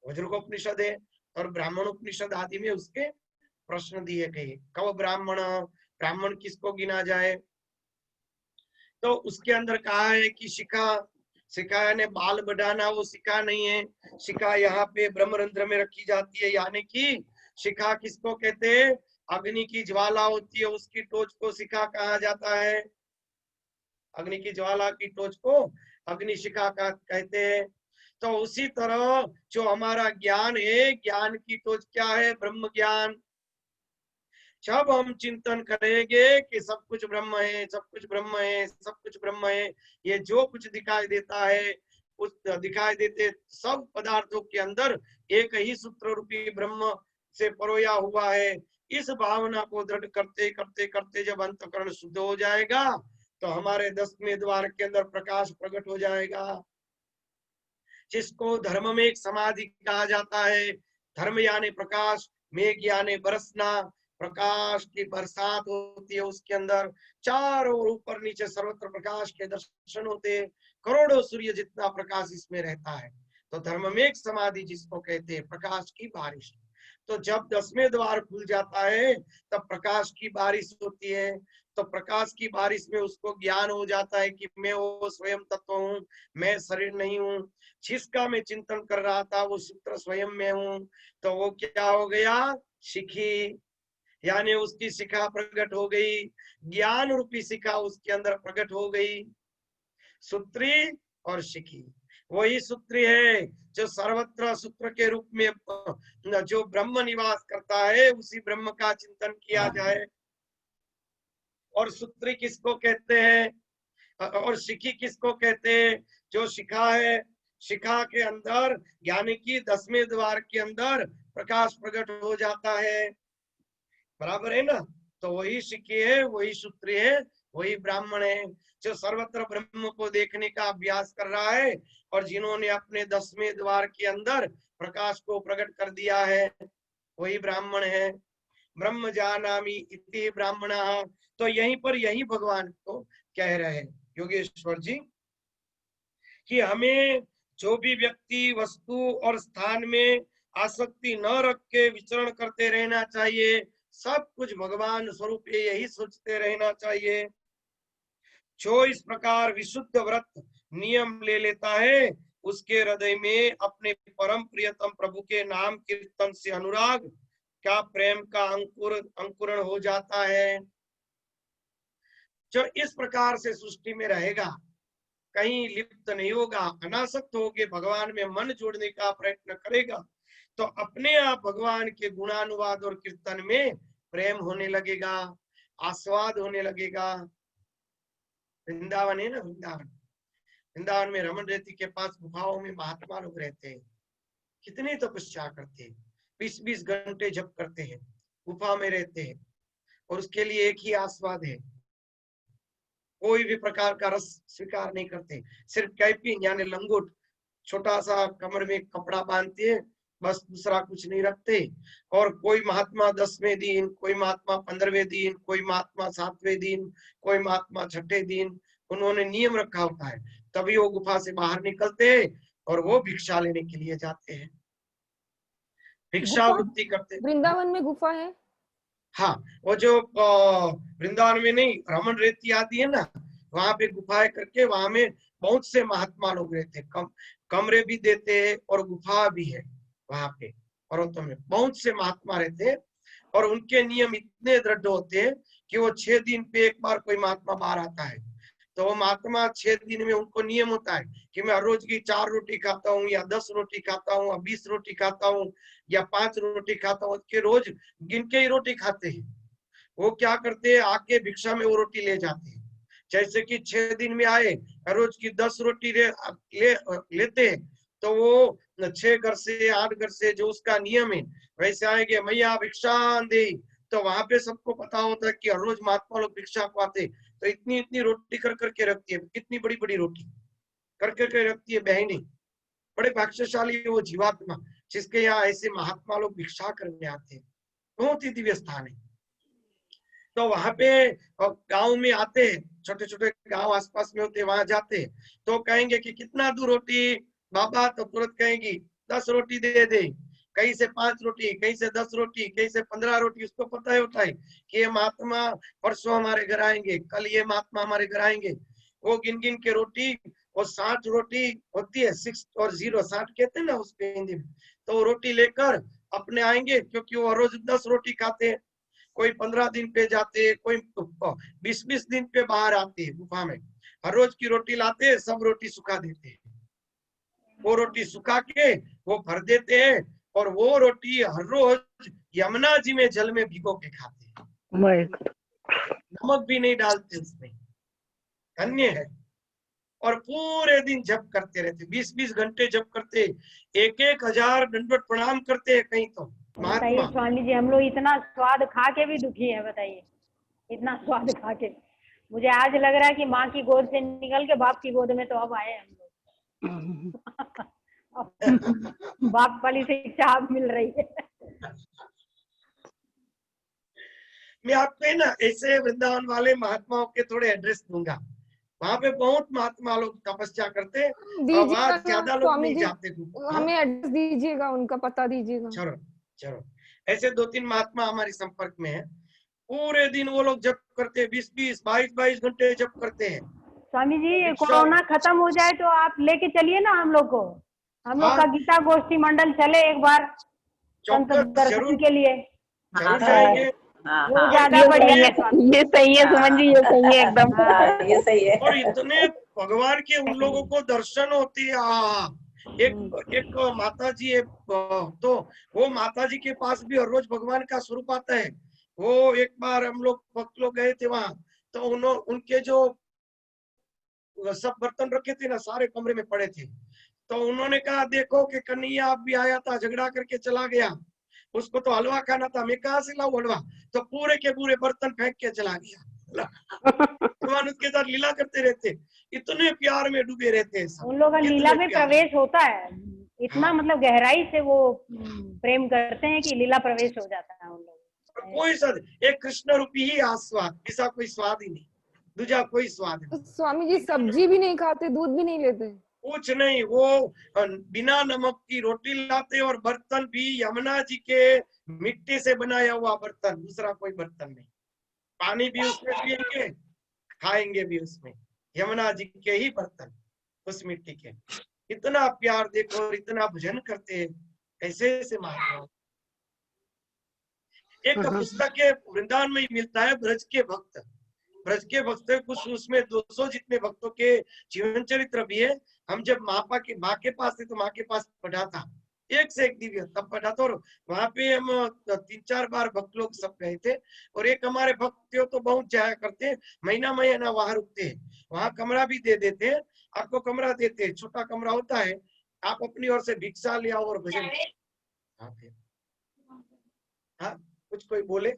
वज्रोपनिषद है और ब्राह्मण उपनिषद आदि में उसके प्रश्न दिए गए, कब ब्राह्मण, ब्राह्मण किसको गिना जाए? तो उसके अंदर कहा है कि शिखा, शिखा यानी बाल बढ़ाना, वो शिखा नहीं है। शिखा यहाँ पे ब्रह्मरंध्र में रखी जाती है, यानी कि शिखा किसको कहते हैं? अग्नि की ज्वाला होती है, उसकी टोच को शिखा कहा जाता है। अग्नि की ज्वाला की टोच को अग्निशिखा का कहते हैं। तो उसी तरह जो हमारा ज्ञान है, ज्ञान की टोच क्या है? ब्रह्म ज्ञान। जब हम चिंतन करेंगे कि सब कुछ ब्रह्म है, सब कुछ ब्रह्म है, सब कुछ ब्रह्म है, ये जो कुछ दिखाई देता है, उस दिखाई देते सब पदार्थों के अंदर एक ही सूत्र रूपी ब्रह्म से परोया हुआ है। इस भावना को दृढ़ करते करते करते जब अंतःकरण शुद्ध हो जाएगा तो हमारे 10वें द्वार के अंदर प्रकाश प्रकट हो जाएगा, जिसको धर्म में एक समाधि कहा जाता है। धर्म यानी प्रकाश, मेघ यानी बरसना, प्रकाश की बरसात होती है उसके अंदर, चारों ओर ऊपर नीचे सर्वत्र प्रकाश के दर्शन होते हैं, करोड़ों सूर्य जितना प्रकाश इसमें रहता है। तो धर्म में एक समाधि जिसको कहते हैं, प्रकाश की बारिश। तो जब 10वें द्वार खुल जाता है तब प्रकाश की बारिश होती है। तो प्रकाश की बारिश में उसको ज्ञान हो जाता है कि मैं वो स्वयं तत्व हूँ, मैं शरीर नहीं हूँ। जिसका मैं चिंतन कर रहा था वो सूत्र स्वयं में हूँ। तो वो क्या हो गया? शिखी, यानी उसकी शिखा प्रकट हो गई, ज्ञान रूपी शिखा उसके अंदर प्रकट हो गई। सूत्री और शिखी वही सूत्री है जो सर्वत्र सूत्र के रूप में जो ब्रह्म निवास करता है, उसी ब्रह्म का चिंतन किया जाए। और सूत्री किसको कहते हैं और शिखी किसको कहते हैं? जो शिखा है, शिखा के अंदर यानी कि 10वें द्वार के अंदर प्रकाश प्रकट हो जाता है, बराबर है ना? तो वही शिखी है, वही सूत्री है, वही ब्राह्मण है जो सर्वत्र ब्रह्म को देखने का अभ्यास कर रहा है और जिन्होंने अपने 10वें द्वार के अंदर प्रकाश को प्रकट कर दिया है, वही ब्राह्मण है। ब्रह्म जानामि इति ब्राह्मणः। तो यहीं पर यही भगवान को कह रहे हैं योगेश्वर जी कि हमें जो भी व्यक्ति, वस्तु और स्थान में आसक्ति न रख के विचरण करते रहना चाहिए। सब कुछ भगवान स्वरूप है, यही सोचते रहना चाहिए। जो इस प्रकार विशुद्ध व्रत नियम ले लेता है, उसके हृदय में अपने परम प्रियतम प्रभु के नाम कीर्तन से अनुराग क्या प्रेम का अंकुरण हो जाता है। जो इस प्रकार से सृष्टि में रहेगा, कहीं लिप्त नहीं होगा, अनासक्त होकर भगवान में मन जोड़ने का प्रयत्न करेगा, तो अपने आप भगवान के गुणानुवाद और कीर्तन में प्रेम होने लगेगा, आस्वाद होने लगेगा। वृंदावन है ना, वृंदावन, वृंदावन में रमन रेती के पास गुफाओं में महात्मा लोग रहते हैं, कितनी तपस्या करते हैं, 20-20 घंटे जप करते हैं, गुफा में रहते हैं, और उसके लिए एक ही आस्वाद है, कोई भी प्रकार का रस स्वीकार नहीं करते, सिर्फ कैपिंग यानी लंगोट, छोटा सा कमर में कपड़ा बांधते हैं, बस दूसरा कुछ नहीं रखते। और कोई महात्मा 10वें दिन, कोई महात्मा 15वें दिन, कोई महात्मा 7वें दिन, कोई महात्मा 6ठे दिन, उन्होंने नियम रखा होता है, तभी वो गुफा से बाहर निकलते हैं और वो भिक्षा लेने के लिए जाते हैं, भिक्षा वृत्ति करते। वृंदावन में गुफा है? हाँ, वो जो वृंदावन में नहीं, रमन रेती आती है ना, वहां पे गुफाएं करके वहां में बहुत से महात्मा लोग रहते हैं, कमरे भी देते हैं और गुफा भी है वहां पे पर्वतों में, बहुत से महात्मा रहते हैं। और उनके नियम इतने दृढ़ होते हैं कि वो 6 दिन पे एक बार कोई महात्मा बाहर आता है, तो वो महात्मा 6 दिन में उनको नियम होता है कि मैं रोज की 4 रोटी खाता हूँ या 10 रोटी खाता हूँ या 20 रोटी खाता हूँ या 5 रोटी खाता हूँ, के रोज गिन के ही रोटी खाते हैं। वो क्या करते हैं, आके भिक्षा में वो रोटी ले जाते हैं, जैसे कि 6 दिन में आए, रोज की 10 रोटी लेते हैं, तो वो 6 घर से 8 घर से जो उसका नियम है वैसे आएंगे, मैया भिक्षा दे। तो वहां पे सबको पता होता है कि हर रोज महात्मा लोग भिक्षा को आते, तो इतनी इतनी रोटी कर करके रखती है, कितनी बड़ी बड़ी रोटी कर करके रखती है बहनी, बड़े भाग्यशाली है वो जीवात्मा जिसके यहाँ ऐसे महात्मा लोग भिक्षा करने आते हैं, बहुत ही दिव्य स्थान है। तो वहां पे गांव में आते हैं, छोटे छोटे गांव आसपास में होते, वहां जाते, तो कहेंगे कि कितना दूर रोटी बाबा, तो तुरंत कहेंगी 10 रोटी दे दे, कहीं से 5 रोटी, कहीं से 10 रोटी, कहीं से 15 रोटी। उसको पता होता है कि ये महात्मा परसों हमारे घर आएंगे, कल ये महात्मा हमारे घर आएंगे। वो गिन गिन के रोटी, वो 60 रोटी होती है, 6 और 0 60 कहते हैं ना उसके हिंदी में, तो वो रोटी लेकर अपने आएंगे, क्योंकि वो रोज 10 रोटी खाते हैं। कोई 15 दिन पे जाते, कोई 20-20 दिन पे बाहर आते गुफा में, हर रोज की रोटी लाते, सब रोटी सुखा देते, वो रोटी सुखा के वो भर देते हैं और वो रोटी हर रोज यमुना जी में जल में भिगो के खाते हैं, नमक भी नहीं डालते उसमें। धन्य है। और पूरे दिन जप करते रहते, 20-20 घंटे जप करते, 1,000 दंडवत प्रणाम करते। कहीं तो बताइए महात्मा, स्वामी जी, हम लोग इतना स्वाद खा के भी दुखी है। बताइए, इतना स्वाद खा के मुझे आज लग रहा है कि माँ की गोद से निकल के बाप की गोद में तो अब आए हम लोग। बाप वाली शिक्षा अब मिल रही है। मैं आपको ना ऐसे वृंदावन वाले महात्माओं के थोड़े एड्रेस दूंगा, वहां पे बहुत महात्मा लोग तपस्या करते और वहां ज्यादा लोग स्वामी नहीं जी, जाते। हमें एड्रेस दीजिएगा, उनका पता दीजिएगा। चलो चलो, ऐसे 2-3 महात्मा हमारे संपर्क में है, पूरे दिन वो लोग जप करते, 20-20, 22-22 घंटे जप करते हैं। स्वामी जी, ये भिक्षा, कोरोना खत्म हो जाए तो आप लेके चलिए ना हम लोग को, हम लोग हाँ का गीता गोष्ठी मंडल चले एक बार संत चौक्कस, दर्शन जरूर के लिए। जरूर जाएंगे। वो और ज्यादा ये बढ़िया सही है है, स्वामी। ये सही है सुमन जी, ये सही है एकदम। हाँ, ये सही है। और इतने भगवान के उन लोगों को दर्शन होती है। एक माता जी है, तो वो माता जी के पास भी हर रोज भगवान का स्वरूप आता है। वो एक बार हम लोग भक्त लोग गए थे वहां, तो उनके जो सब बर्तन रखे थे ना, सारे कमरे में पड़े थे। तो उन्होंने कहा, देखो कि कन्हैया आप भी आया था, झगड़ा करके चला गया, उसको तो हलवा खाना था, मैं कहाँ से लाऊं हलवा, तो पूरे के पूरे बर्तन फेंक के चला गया। भगवान उसके साथ लीला करते रहते, इतने प्यार में डूबे रहते हैं सब, उन लोगों का लीला में प्यार। प्रवेश होता है, इतना हाँ। मतलब गहराई से वो प्रेम करते हैं कि लीला प्रवेश हो जाता है उन लोगों। कोई स्वाद, एक कृष्ण रूपी ही आस्वाद, ऐसा कोई स्वाद ही नहीं, दूजा कोई स्वाद नहीं। स्वामी जी सब्जी भी नहीं खाते, दूध भी नहीं लेते? कुछ नहीं, वो बिना नमक की रोटी लाते और बर्तन भी यमुना जी के मिट्टी से बनाया हुआ बर्तन, दूसरा कोई बर्तन नहीं। पानी भी उसमें पिएंगे, खाएंगे भी उसमें, यमुना जी के ही बर्तन, उस मिट्टी के। इतना प्यार देखो और इतना भजन करते हैं, कैसे ऐसे महात्मा। एक पुस्तक के वृंदावन में ही मिलता है, ब्रज के भक्त। ब्रज के भक्त कुछ, उसमें 200 जितने भक्तों के जीवन चरित्र भी है। हम जब माँ के पास थे तो माँ के पास पढ़ा था, एक से एक दिव्य तब पढ़ा था। और वहां पे हम 3-4 बार भक्त लोग सब गए थे। और एक हमारे भक्त थे तो बहुत जाया करते हैं, महीना महीना वहां रुकते हैं, वहां कमरा भी दे देते हैं, आपको कमरा देते हैं, छोटा कमरा होता है, आप अपनी ओर से भिक्षा ले आओ और भजन। हाँ, कुछ कोई बोले।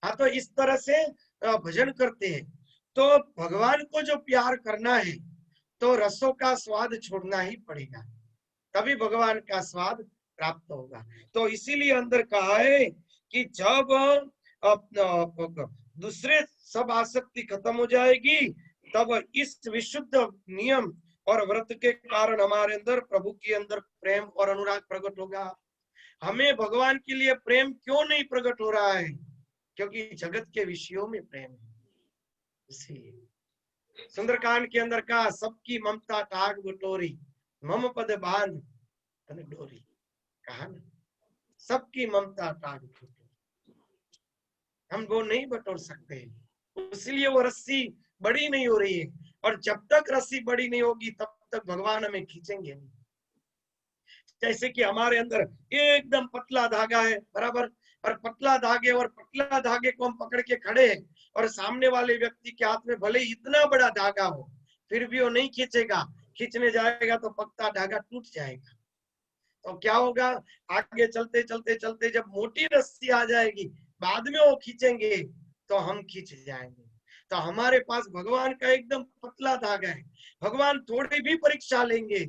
हाँ, तो इस तरह से भजन करते हैं। तो भगवान को जो प्यार करना है तो रसों का स्वाद छोड़ना ही पड़ेगा, तभी भगवान का स्वाद प्राप्त होगा। तो इसीलिए अंदर कहा है कि जब दूसरे सब आसक्ति खत्म हो जाएगी, तब इस विशुद्ध नियम और व्रत के कारण हमारे अंदर प्रभु के अंदर प्रेम और अनुराग प्रकट होगा। हमें भगवान के लिए प्रेम क्यों नहीं प्रकट हो रहा है? क्योंकि जगत के विषयों में प्रेम है। इसलिए सुंदरकांड के अंदर कहा, सबकी ममता टाग बटोरी, मम पद बांध डोरी। कहा ना, सबकी ममता टाग बटोरी, हम वो नहीं बटोर सकते, इसलिए वो रस्सी बड़ी नहीं हो रही है। और जब तक रस्सी बड़ी नहीं होगी तब तक भगवान हमें खींचेंगे नहीं। जैसे कि हमारे अंदर एकदम पतला धागा है बराबर, और पतला धागे को हम पकड़ के खड़े हैं, और सामने वाले व्यक्ति के हाथ में भले इतना बड़ा धागा हो फिर भी वो नहीं खींचेगा, खींचने जाएगा तो पक्का धागा टूट जाएगा। तो क्या होगा, आगे चलते चलते चलते जब मोटी रस्सी आ जाएगी, बाद में वो खींचेंगे तो हम खींच जाएंगे। तो हमारे पास भगवान का एकदम पतला धागा है, भगवान थोड़ी भी परीक्षा लेंगे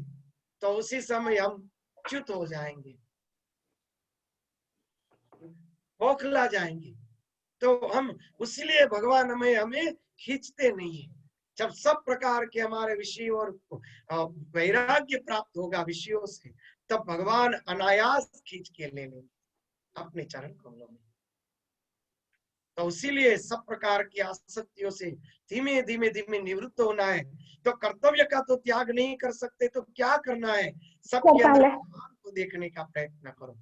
तो उसी समय हम च्युत हो जाएंगे, बौखला जाएंगे। तो हम उसलिए भगवान हमें खींचते नहीं है। जब सब प्रकार के हमारे विषय और वैराग्य प्राप्त होगा विषयों से, तब भगवान अनायास खींच के ले लेंगे अपने चरण कमलों में। तो इसीलिए सब प्रकार की आसक्तियों से धीमे धीमे धीमे निवृत्त होना है। तो कर्तव्य का तो त्याग नहीं कर सकते, तो क्या करना है, सबके अंदर भगवान को देखने का प्रयत्न करो।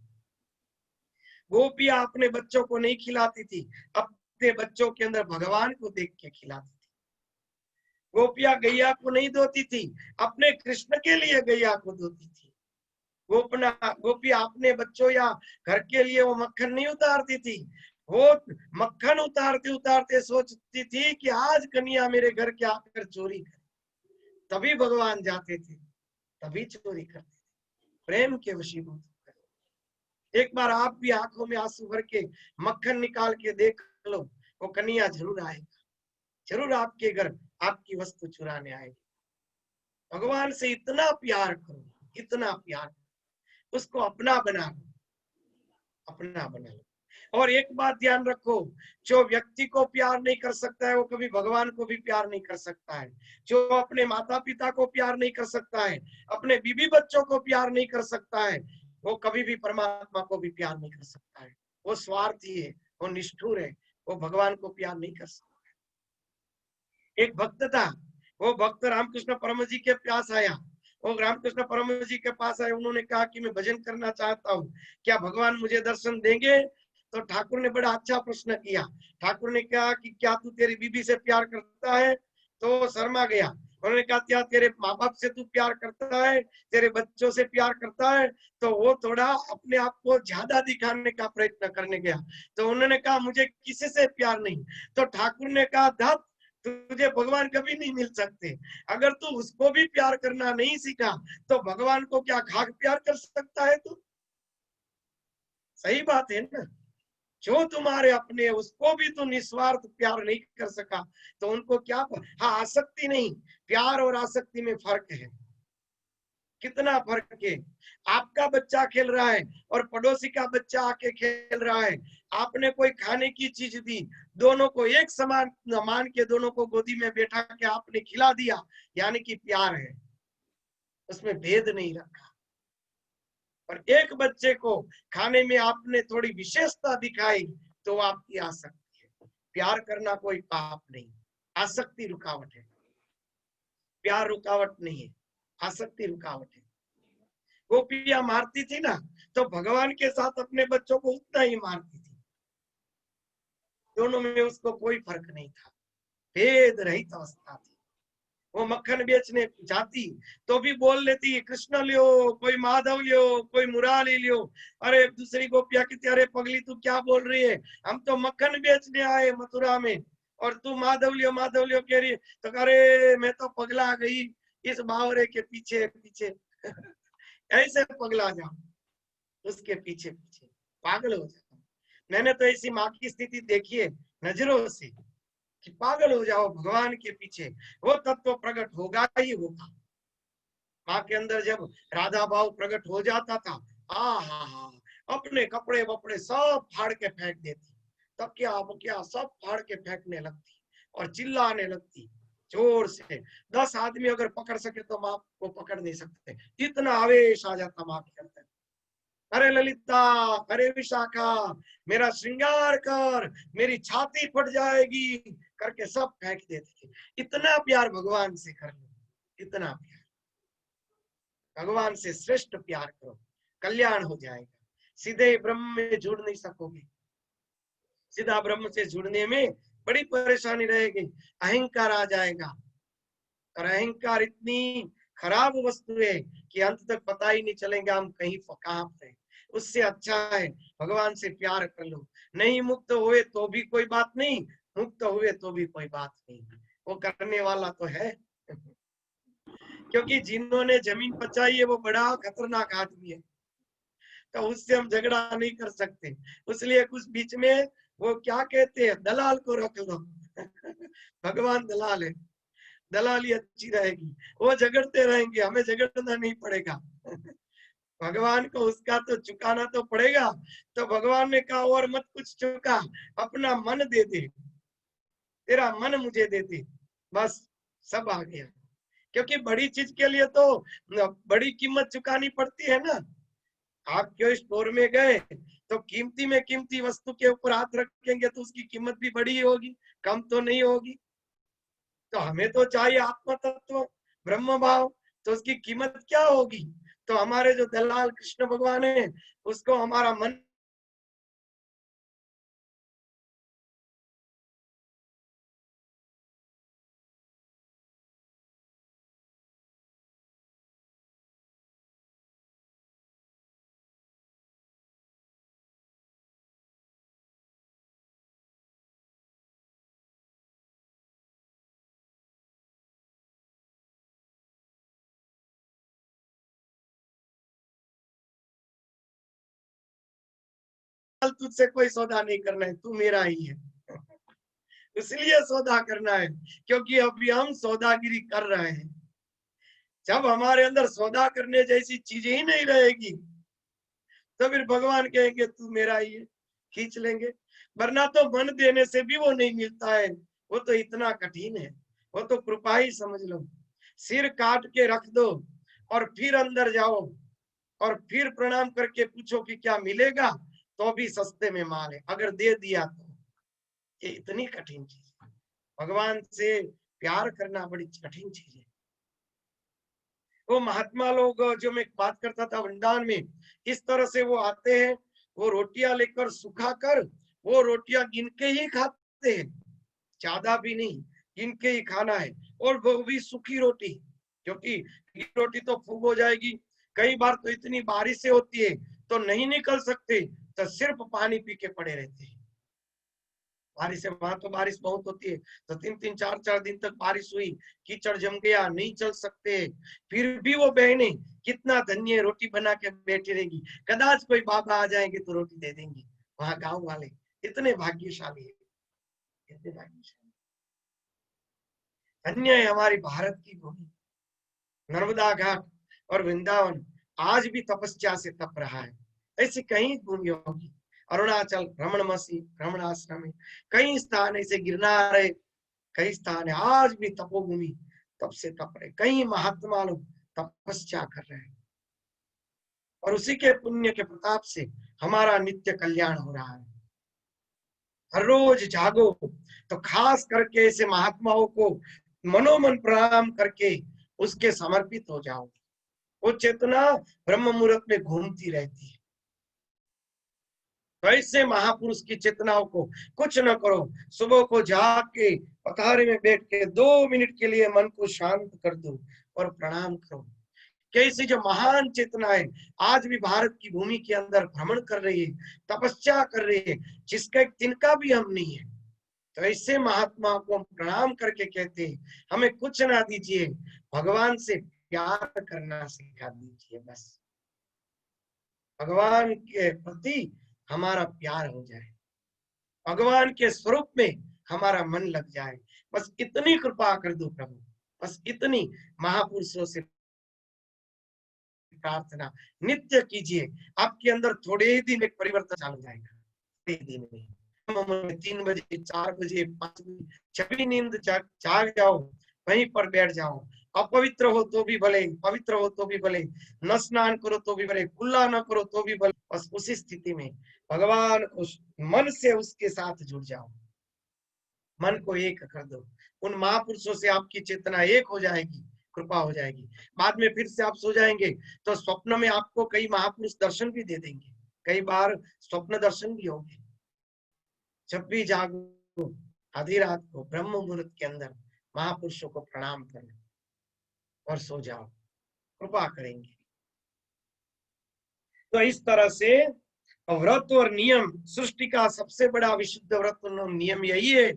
गोपियां अपने बच्चों को नहीं खिलाती थी, अपने बच्चों के अंदर भगवान को देख के खिलाती थी। गोपियां गैया को नहीं धोती थी, अपने कृष्ण के लिए गैया को धोती थी। गोपियां अपने बच्चों या घर के लिए वो मक्खन नहीं उतारती थी, वो मक्खन उतारते उतारते सोचती थी कि आज कन्या मेरे घर के आकर चोरी करे, तभी भगवान जाते थे, तभी चोरी करते थे, प्रेम के वशीभूत। एक बार आप भी आंखों में आंसू भर के मक्खन निकाल के देख लो, वो कन्या जरूर आएगा, जरूर आपके घर आपकी वस्तु चुराने आएगी। भगवान से इतना प्यार करो, इतना प्यार, उसको अपना बना लो, अपना बना लो। और एक बात ध्यान रखो, जो व्यक्ति को प्यार नहीं कर सकता है वो कभी भगवान को भी प्यार नहीं कर सकता है। जो अपने माता पिता को प्यार नहीं कर सकता है, अपने बीवी बच्चों को प्यार नहीं कर सकता है, वो कभी भी परमात्मा को भी प्यार नहीं कर सकता है। वो स्वार्थी है, वो निष्ठुर है, वो भगवान को प्यार नहीं कर सकता। एक भक्त था, वो भक्त रामकृष्ण परम जी के पास आया, वो रामकृष्ण परम जी के पास आए, उन्होंने कहा कि मैं भजन करना चाहता हूँ, क्या भगवान मुझे दर्शन देंगे? तो ठाकुर ने बड़ा अच्छा प्रश्न किया। ठाकुर ने कहा कि क्या तू तेरी बीबी से प्यार करता है? तो शर्मा गया। उन्होंने कहा क्या तेरे माँ बाप से तू प्यार करता है, तेरे बच्चों से प्यार करता है? तो वो थोड़ा अपने आप को ज्यादा दिखाने का प्रयत्न करने गया। तो उन्होंने कहा मुझे किसी से प्यार नहीं। तो ठाकुर ने कहा धत, तुझे भगवान कभी नहीं मिल सकते। अगर तू उसको भी प्यार करना नहीं सीखा तो भगवान को क्या खाक प्यार कर सकता है तू? सही बात है ना। जो तुम्हारे अपने उसको भी तू निस्वार्थ प्यार नहीं कर सका तो उनको क्या? हाँ, आसक्ति नहीं, प्यार और आसक्ति में फर्क है। कितना फर्क है। आपका बच्चा खेल रहा है और पड़ोसी का बच्चा आके खेल रहा है, आपने कोई खाने की चीज दी, दोनों को एक समान मान के दोनों को गोदी में बैठा के आपने खिला दिया, यानी कि प्यार है, उसमें भेद नहीं रखा। और एक बच्चे को खाने में आपने थोड़ी विशेषता दिखाई तो आपकी आसक्ति है। प्यार करना कोई पाप नहीं, आसक्ति रुकावट है, प्यार रुकावट नहीं है, आसक्ति रुकावट है। गोपियां मारती थी ना, तो भगवान के साथ अपने बच्चों को उतना ही मारती थी। दोनों में उसको कोई फर्क नहीं था, भेद रहित अवस्था थी। वो मक्खन बेचने जाती तो भी बोल लेती कृष्ण लियो, कोई माधव लियो, कोई मुरारी लियो। अरे दूसरी गोपियां कहती अरे पगली तू क्या बोल रही है, हम तो मक्खन बेचने आए मथुरा में और तू माधव लियो कह रही है। तो अरे मैं तो पगला गई इस बावरे के पीछे पीछे ऐसे पगला जाओ, उसके पीछे पीछे पागल हो जाओ। मैंने तो ऐसी माँ की स्थिति देखी है नजरों से कि पागल हो जाओ भगवान के पीछे, वो तत्व प्रकट होगा ही होगा। माँ के अंदर जब राधा भाव प्रकट हो जाता था, अपने कपड़े वपड़े सब फाड़ के फेंक देती, तकिया बकिया सब फाड़ के फेंकने लगती और चिल्लाने लगती जोर से। 10 आदमी अगर पकड़ सके तो माँ को पकड़ नहीं सकते, इतना आवेश आ जाता माँ के अंदर। अरे ललिता, अरे विशाखा, मेरा श्रृंगार कर, मेरी छाती फट जाएगी करके सब फेंक देते थे। इतना प्यार भगवान से कर लो, इतना प्यार भगवान से श्रेष्ठ प्यार करो, कल्याण हो जाएगा। सीधे ब्रह्म में जुड़ नहीं सकोगे, सीधा ब्रह्म से जुड़ने में बड़ी परेशानी रहेगी, अहंकार आ जाएगा। और अहंकार इतनी खराब वस्तु है कि अंत तक पता ही नहीं चलेगा हम कहीं कहाँ पे। उससे अच्छा है भगवान से प्यार कर लो। नहीं मुक्त हुए तो भी कोई बात नहीं, मुक्त हुए तो भी कोई बात नहीं, वो करने वाला तो है। क्योंकि जिन्होंने जमीन बचाई है वो बड़ा खतरनाक आदमी है, तो उससे हम झगड़ा नहीं कर सकते। इसलिए कुछ बीच में वो क्या कहते हैं, दलाल को रख लो। भगवान दलाल है, दलाली अच्छी रहेगी, वो झगड़ते रहेंगे, हमें झगड़ना नहीं पड़ेगा। भगवान को उसका तो चुकाना तो पड़ेगा। तो भगवान ने कहा और मत कुछ चुका, अपना मन दे दे, तेरा मन मुझे दे दे, बस सब आ गया। क्योंकि बड़ी चीज के लिए तो बड़ी कीमत चुकानी पड़ती है ना। आप क्यों स्टोर में गए तो कीमती में कीमती वस्तु के ऊपर हाथ रखेंगे तो उसकी कीमत भी बड़ी होगी, कम तो नहीं होगी। तो हमें तो चाहिए आत्म तत्व, ब्रह्म भाव, तो उसकी कीमत क्या होगी? तो हमारे जो दलाल कृष्ण भगवान है उसको हमारा मन तुझसे कोई सौदा नहीं करना है, तू मेरा ही है। इसलिए सौदा करना है क्योंकि अभी हम सौदागिरी कर रहे हैं। जब हमारे अंदर सौदा करने जैसी चीजें ही नहीं रहेगी तो फिर भगवान कहेंगे तू मेरा ही है, खींच लेंगे। वरना तो मन देने से भी वो नहीं मिलता है, वो तो इतना कठिन है, वो तो कृपा ही समझ लो। सिर काट के रख दो और फिर अंदर जाओ और फिर प्रणाम करके पूछो कि क्या मिलेगा, तो भी सस्ते में माल है, अगर दे दिया तो। ये इतनी कठिन चीज है, भगवान से प्यार करना बड़ी कठिन चीज है। वो महात्मा लोग जो मैं बात करता था वृंदावन में, इस तरह से वो आते हैं, वो रोटियां लेकर सुखा कर वो रोटियां गिन के ही खाते हैं, ज्यादा भी नहीं, गिन के ही खाना है, और वो भी सूखी रोटी, क्योंकि रोटी तो फूक हो जाएगी। कई बार तो इतनी बारिश होती है तो नहीं निकल सकते, तो सिर्फ पानी पी के पड़े रहते हैं। बारिश है, वहां तो बारिश बहुत होती है, तो 3-3 4-4 दिन तक बारिश हुई, कीचड़ जम गया, नहीं चल सकते, फिर भी वो बहने कितना धन्य रोटी बना के बैठी रहेगी, कदाच कोई बाबा आ जाएंगे तो रोटी दे देंगे। वहां गांव वाले इतने भाग्यशाली है, इतने भाग्यशाली। धन्य है हमारी भारत की भूमि, नर्मदा घाट और वृंदावन आज भी तपस्या से तप रहा है। ऐसी कई भूमि होगी, अरुणाचल रमण आश्रम है, कई स्थान ऐसे गिरनार है, कई स्थान है आज भी तपोभूमि, तप से तप रहे, कई महात्मा लोग तपस्या कर रहे हैं, और उसी के पुण्य के प्रताप से हमारा नित्य कल्याण हो रहा है। हर रोज जागो, तो खास करके ऐसे महात्माओं को मनोमन प्रणाम करके उसके समर्पित हो जाओ। वो चेतना ब्रह्म मुहूर्त में घूमती रहती है। तो ऐसे महापुरुष की चेतनाओं को कुछ न करो, सुबह को जाग के पथारे में बैठ के 2 मिनट के लिए मन को शांत कर दो और प्रणाम करो। कैसी जो महान चेतना है आज भी भारत की भूमि के अंदर भ्रमण कर रही है, तपस्या कर रही है, जिसका एक तिनका भी हम नहीं है। तो ऐसे महात्मा को हम प्रणाम करके कहते हैं, हमें कुछ ना दीजिए, भगवान से प्यार करना सिखा दीजिए। बस भगवान के प्रति हमारा प्यार हो जाए, भगवान के स्वरूप में हमारा मन लग जाए, बस इतनी कृपा कर दो प्रभु, बस इतनी महापुरुषों से प्रार्थना नित्य कीजिए। आपके अंदर थोड़े ही दिन एक परिवर्तन चालू जाएगा, थोड़े दिन में 3 बजे 4 बजे 5 बजे जब भी नींद जाग जाओ, वहीं पर बैठ जाओ, अपवित्र हो तो भी भले, पवित्र हो तो भी भले, न स्नान करो तो भी भले, कुल्ला न करो तो भी भले, बस उसी स्थिति में भगवान को मन से उसके साथ जुड़ जाओ, मन को एक कर दो। उन महापुरुषों से आपकी चेतना एक हो जाएगी, कृपा हो जाएगी। बाद में फिर से आप सो जाएंगे तो स्वप्न में आपको कई महापुरुष दर्शन भी दे देंगे, कई बार स्वप्न दर्शन भी होंगे। जब भी जागो आधी रात को ब्रह्म मुहूर्त के अंदर महापुरुषों को प्रणाम करो और सो जाओ, कृपा करेंगे। तो इस तरह से व्रत और नियम, सृष्टि का सबसे बड़ा विशुद्ध व्रत और नियम यही है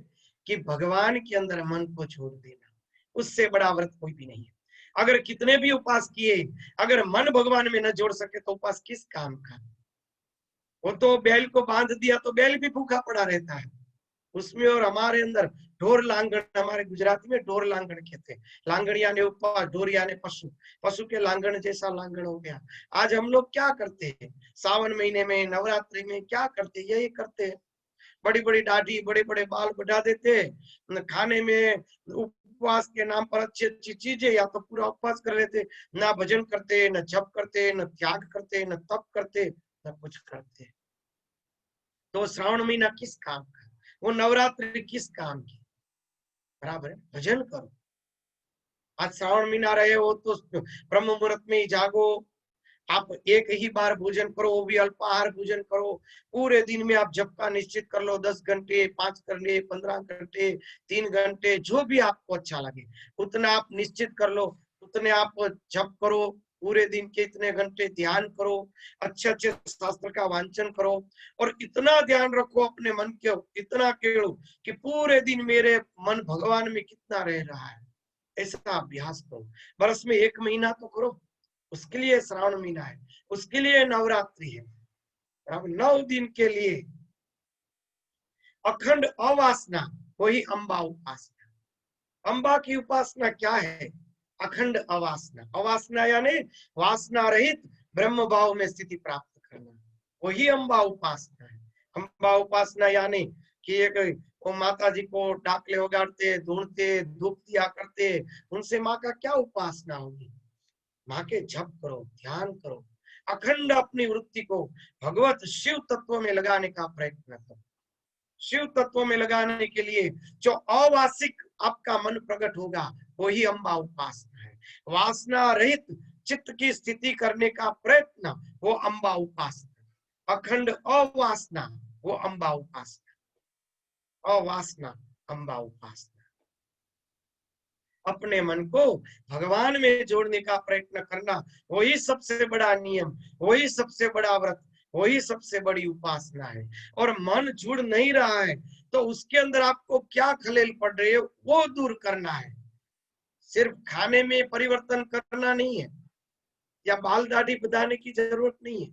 कि भगवान के अंदर मन को छोड़ देना, उससे बड़ा व्रत कोई भी नहीं है। अगर कितने भी उपास किए, अगर मन भगवान में न जोड़ सके तो उपास किस काम का। वो तो बैल को बांध दिया तो बैल भी भूखा पड़ा रहता है उसमें, और हमारे अंदर ढोर लांगड़, हमारे गुजराती में ढोर लांगड़ कहते हैं, लांगड़ यानी उपवास, ढोर यानी पशु, पशु के लांगड़ जैसा लांगड़ हो गया। आज हम लोग क्या करते हैं, सावन महीने में नवरात्रि में क्या करते हैं, यही करते हैं, बड़ी बड़ी दाढ़ी बड़े बड़े बाल बढ़ा देते हैं, खाने में उपवास के नाम पर अच्छी अच्छी चीजें, या तो पूरा उपवास कर लेते, ना भजन करते, न जप करते, न त्याग करते, न तप करते, न कुछ करते। तो श्रावण महीना किस काम का, वो नवरात्रि किस काम की, बराबर है, भजन करो। आज श्रावण महीना रहे हो तो ब्रह्म मुहूर्त में ही जागो, आप एक ही बार भोजन करो, वो भी अल्पाहार भोजन करो। पूरे दिन में आप जप का निश्चित कर लो, 10 घंटे, 5 घंटे, 15 घंटे, 3 घंटे, जो भी आपको अच्छा लगे उतना आप निश्चित कर लो, उतने आप जप करो। पूरे दिन के इतने घंटे ध्यान करो, अच्छे अच्छे शास्त्र का वांचन करो, और इतना ध्यान रखो अपने मन के, इतना केड़ो कि पूरे दिन मेरे मन भगवान में कितना रह रहा है, ऐसा अभ्यास करो। बरस में 1 महीना तो करो, उसके लिए श्रावण महीना है, उसके लिए नवरात्रि है। अब 9 दिन के लिए अखंड अवासना, वही अम्बा उपासना। अम्बा की उपासना क्या है? अखंड अवासना। अवासना यानी वासना रहित ब्रह्म भाव में स्थिति प्राप्त करना, वही अम्बा उपासना है। अम्बा उपासना यानी कि एक वो माता जी को डाकले उगाड़ते, ढूंढते, धूप दिया करते, उनसे माँ का क्या उपासना होगी? माँ के जप करो, ध्यान करो, अखंड अपनी वृत्ति को भगवत शिव तत्व में लगाने का प्रयत्न करो। शिव तत्व में लगाने के लिए जो अवासिक आपका मन प्रकट होगा, वही अम्बा उपासना है। वासना रहित चित्त की स्थिति करने का प्रयत्न, वो अम्बा उपासना। अखंड अवासना, वो अम्बा उपासना। अवासना, अम्बा उपासना। अपने मन को भगवान में जोड़ने का प्रयत्न करना, वही सबसे बड़ा नियम, वही सबसे बड़ा व्रत, वही सबसे बड़ी उपासना है। और मन जुड़ नहीं रहा है तो उसके अंदर आपको क्या खलेल पड़ रही है, वो दूर करना है। सिर्फ खाने में परिवर्तन करना नहीं है, या बाल दाढ़ी बढ़ाने की जरूरत नहीं है।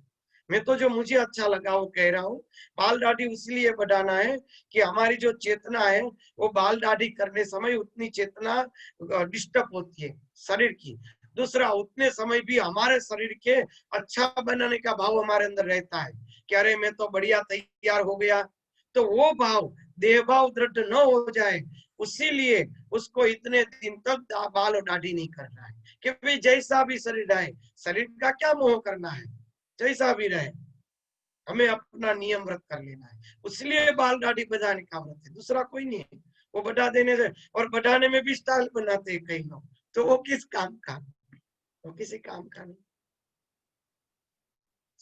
मैं तो जो मुझे अच्छा लगा वो कह रहा हूँ। बाल दाढ़ी इसलिए बढ़ाना है कि हमारी जो चेतना है, वो बाल दाढ़ी करने समय उतनी चेतना डिस्टर्ब होती है शरीर की। दूसरा, उतने समय भी हमारे शरीर के अच्छा बनाने का भाव हमारे अंदर रहता है कि अरे मैं तो बढ़िया तैयार हो गया। तो वो भाव, देह भाव दृढ़ न हो जाए, उसीलिए उसको इतने दिन तक बाल और दाढ़ी नहीं करना है कि भाई जैसा भी शरीर रहे, शरीर का क्या मोह करना है, जैसा भी रहे, हमें अपना नियम व्रत कर लेना है। इसलिए बाल दाढ़ी बजाने का व्रत है, दूसरा कोई नहीं है। वो बढ़ा देने से, और बढ़ाने में भी स्टाइल बनाते हैं कई लोग, तो वो किस काम का? वो किसी काम का नहीं।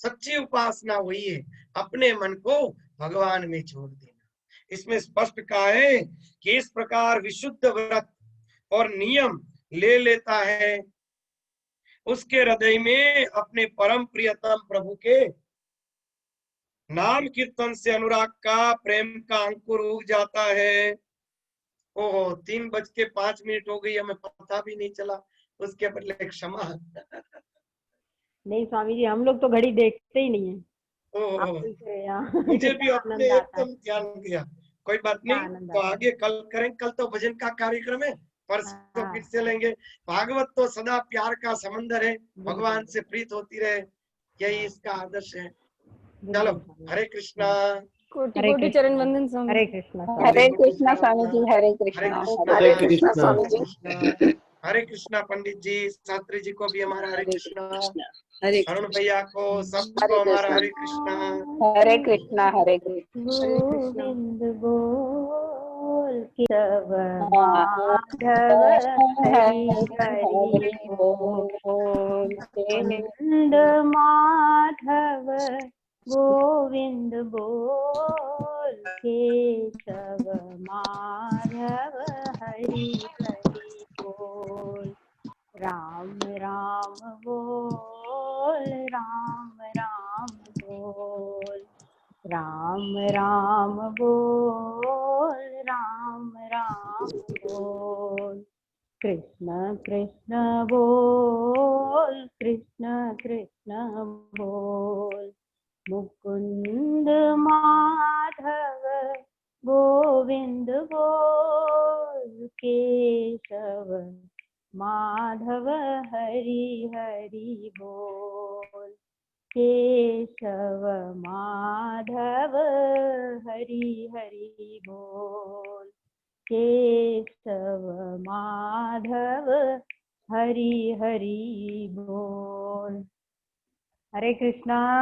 सच्ची उपासना वही है, अपने मन को भगवान में जोड़ देना। इसमें स्पष्ट कहा है कि इस प्रकार विशुद्ध व्रत और नियम ले लेता है, उसके हृदय में अपने परम प्रियतम प्रभु के नाम कीर्तन से अनुराग का, प्रेम का अंकुर उग जाता है। ओहो, 3:05 हो गई, हमें पता भी नहीं चला। उसके बदले क्षमा। नहीं स्वामी जी, हम लोग तो घड़ी देखते ही नहीं है। ओहो, आप से यहाँ मुझे भी कितना अपने आनंद आता है, एकदम ध्यान गया। कोई बात कितना नहीं, आनंद तो आता है। आगे कल करें। कल तो भजन का कार्यक्रम है, परसों हाँ, फिर से लेंगे। भागवत तो सदा प्यार का समंदर है, भगवान बिल्कुल, से प्रीत होती रहे, यही हाँ, इसका आदर्श है। चलो, बिल्कुल स्वामी हरे जी। कृष्णा। कोटि हरे कोटि चरण कृष्णा, वंदन स्वामी हरे जी। कृष्णा स्वामी हरे जी। कृष्णा स्वामी जी, हरे हरे कृष्णा, कृष्णा, हरे हरे कृष्णा कृष्णा, स्वामी हरे जी, कृष्णा। हरे कृष्णा पंडित जी, शास्त्री जी को भी हमारा हरे हरे कृष्णा। कृष्णा, हरे अरुण कृष्णा, भैया को, सबको हरे हमारा कृष्णा, हरे कृष्णा। हरे कृष्णा, हरे कृष्णा। हरे कृष्णा। गोविंद बोल केशव माधव हरे हरि हरि बोल, बोल, गोविंद माधव गोविंद बोल, केशव माधव हरि हरि बोल, राम राम बोल, राम राम बोल, राम राम बोल, राम राम बोल, कृष्ण कृष्ण बोल, कृष्ण कृष्ण बोल, मुकुंद माधव गोविंद बोल, केशव माधव हरि हरि बोल, केशव माधव हरि हरि बोल, केशव माधव हरि हरि बोल। हरे कृष्णा।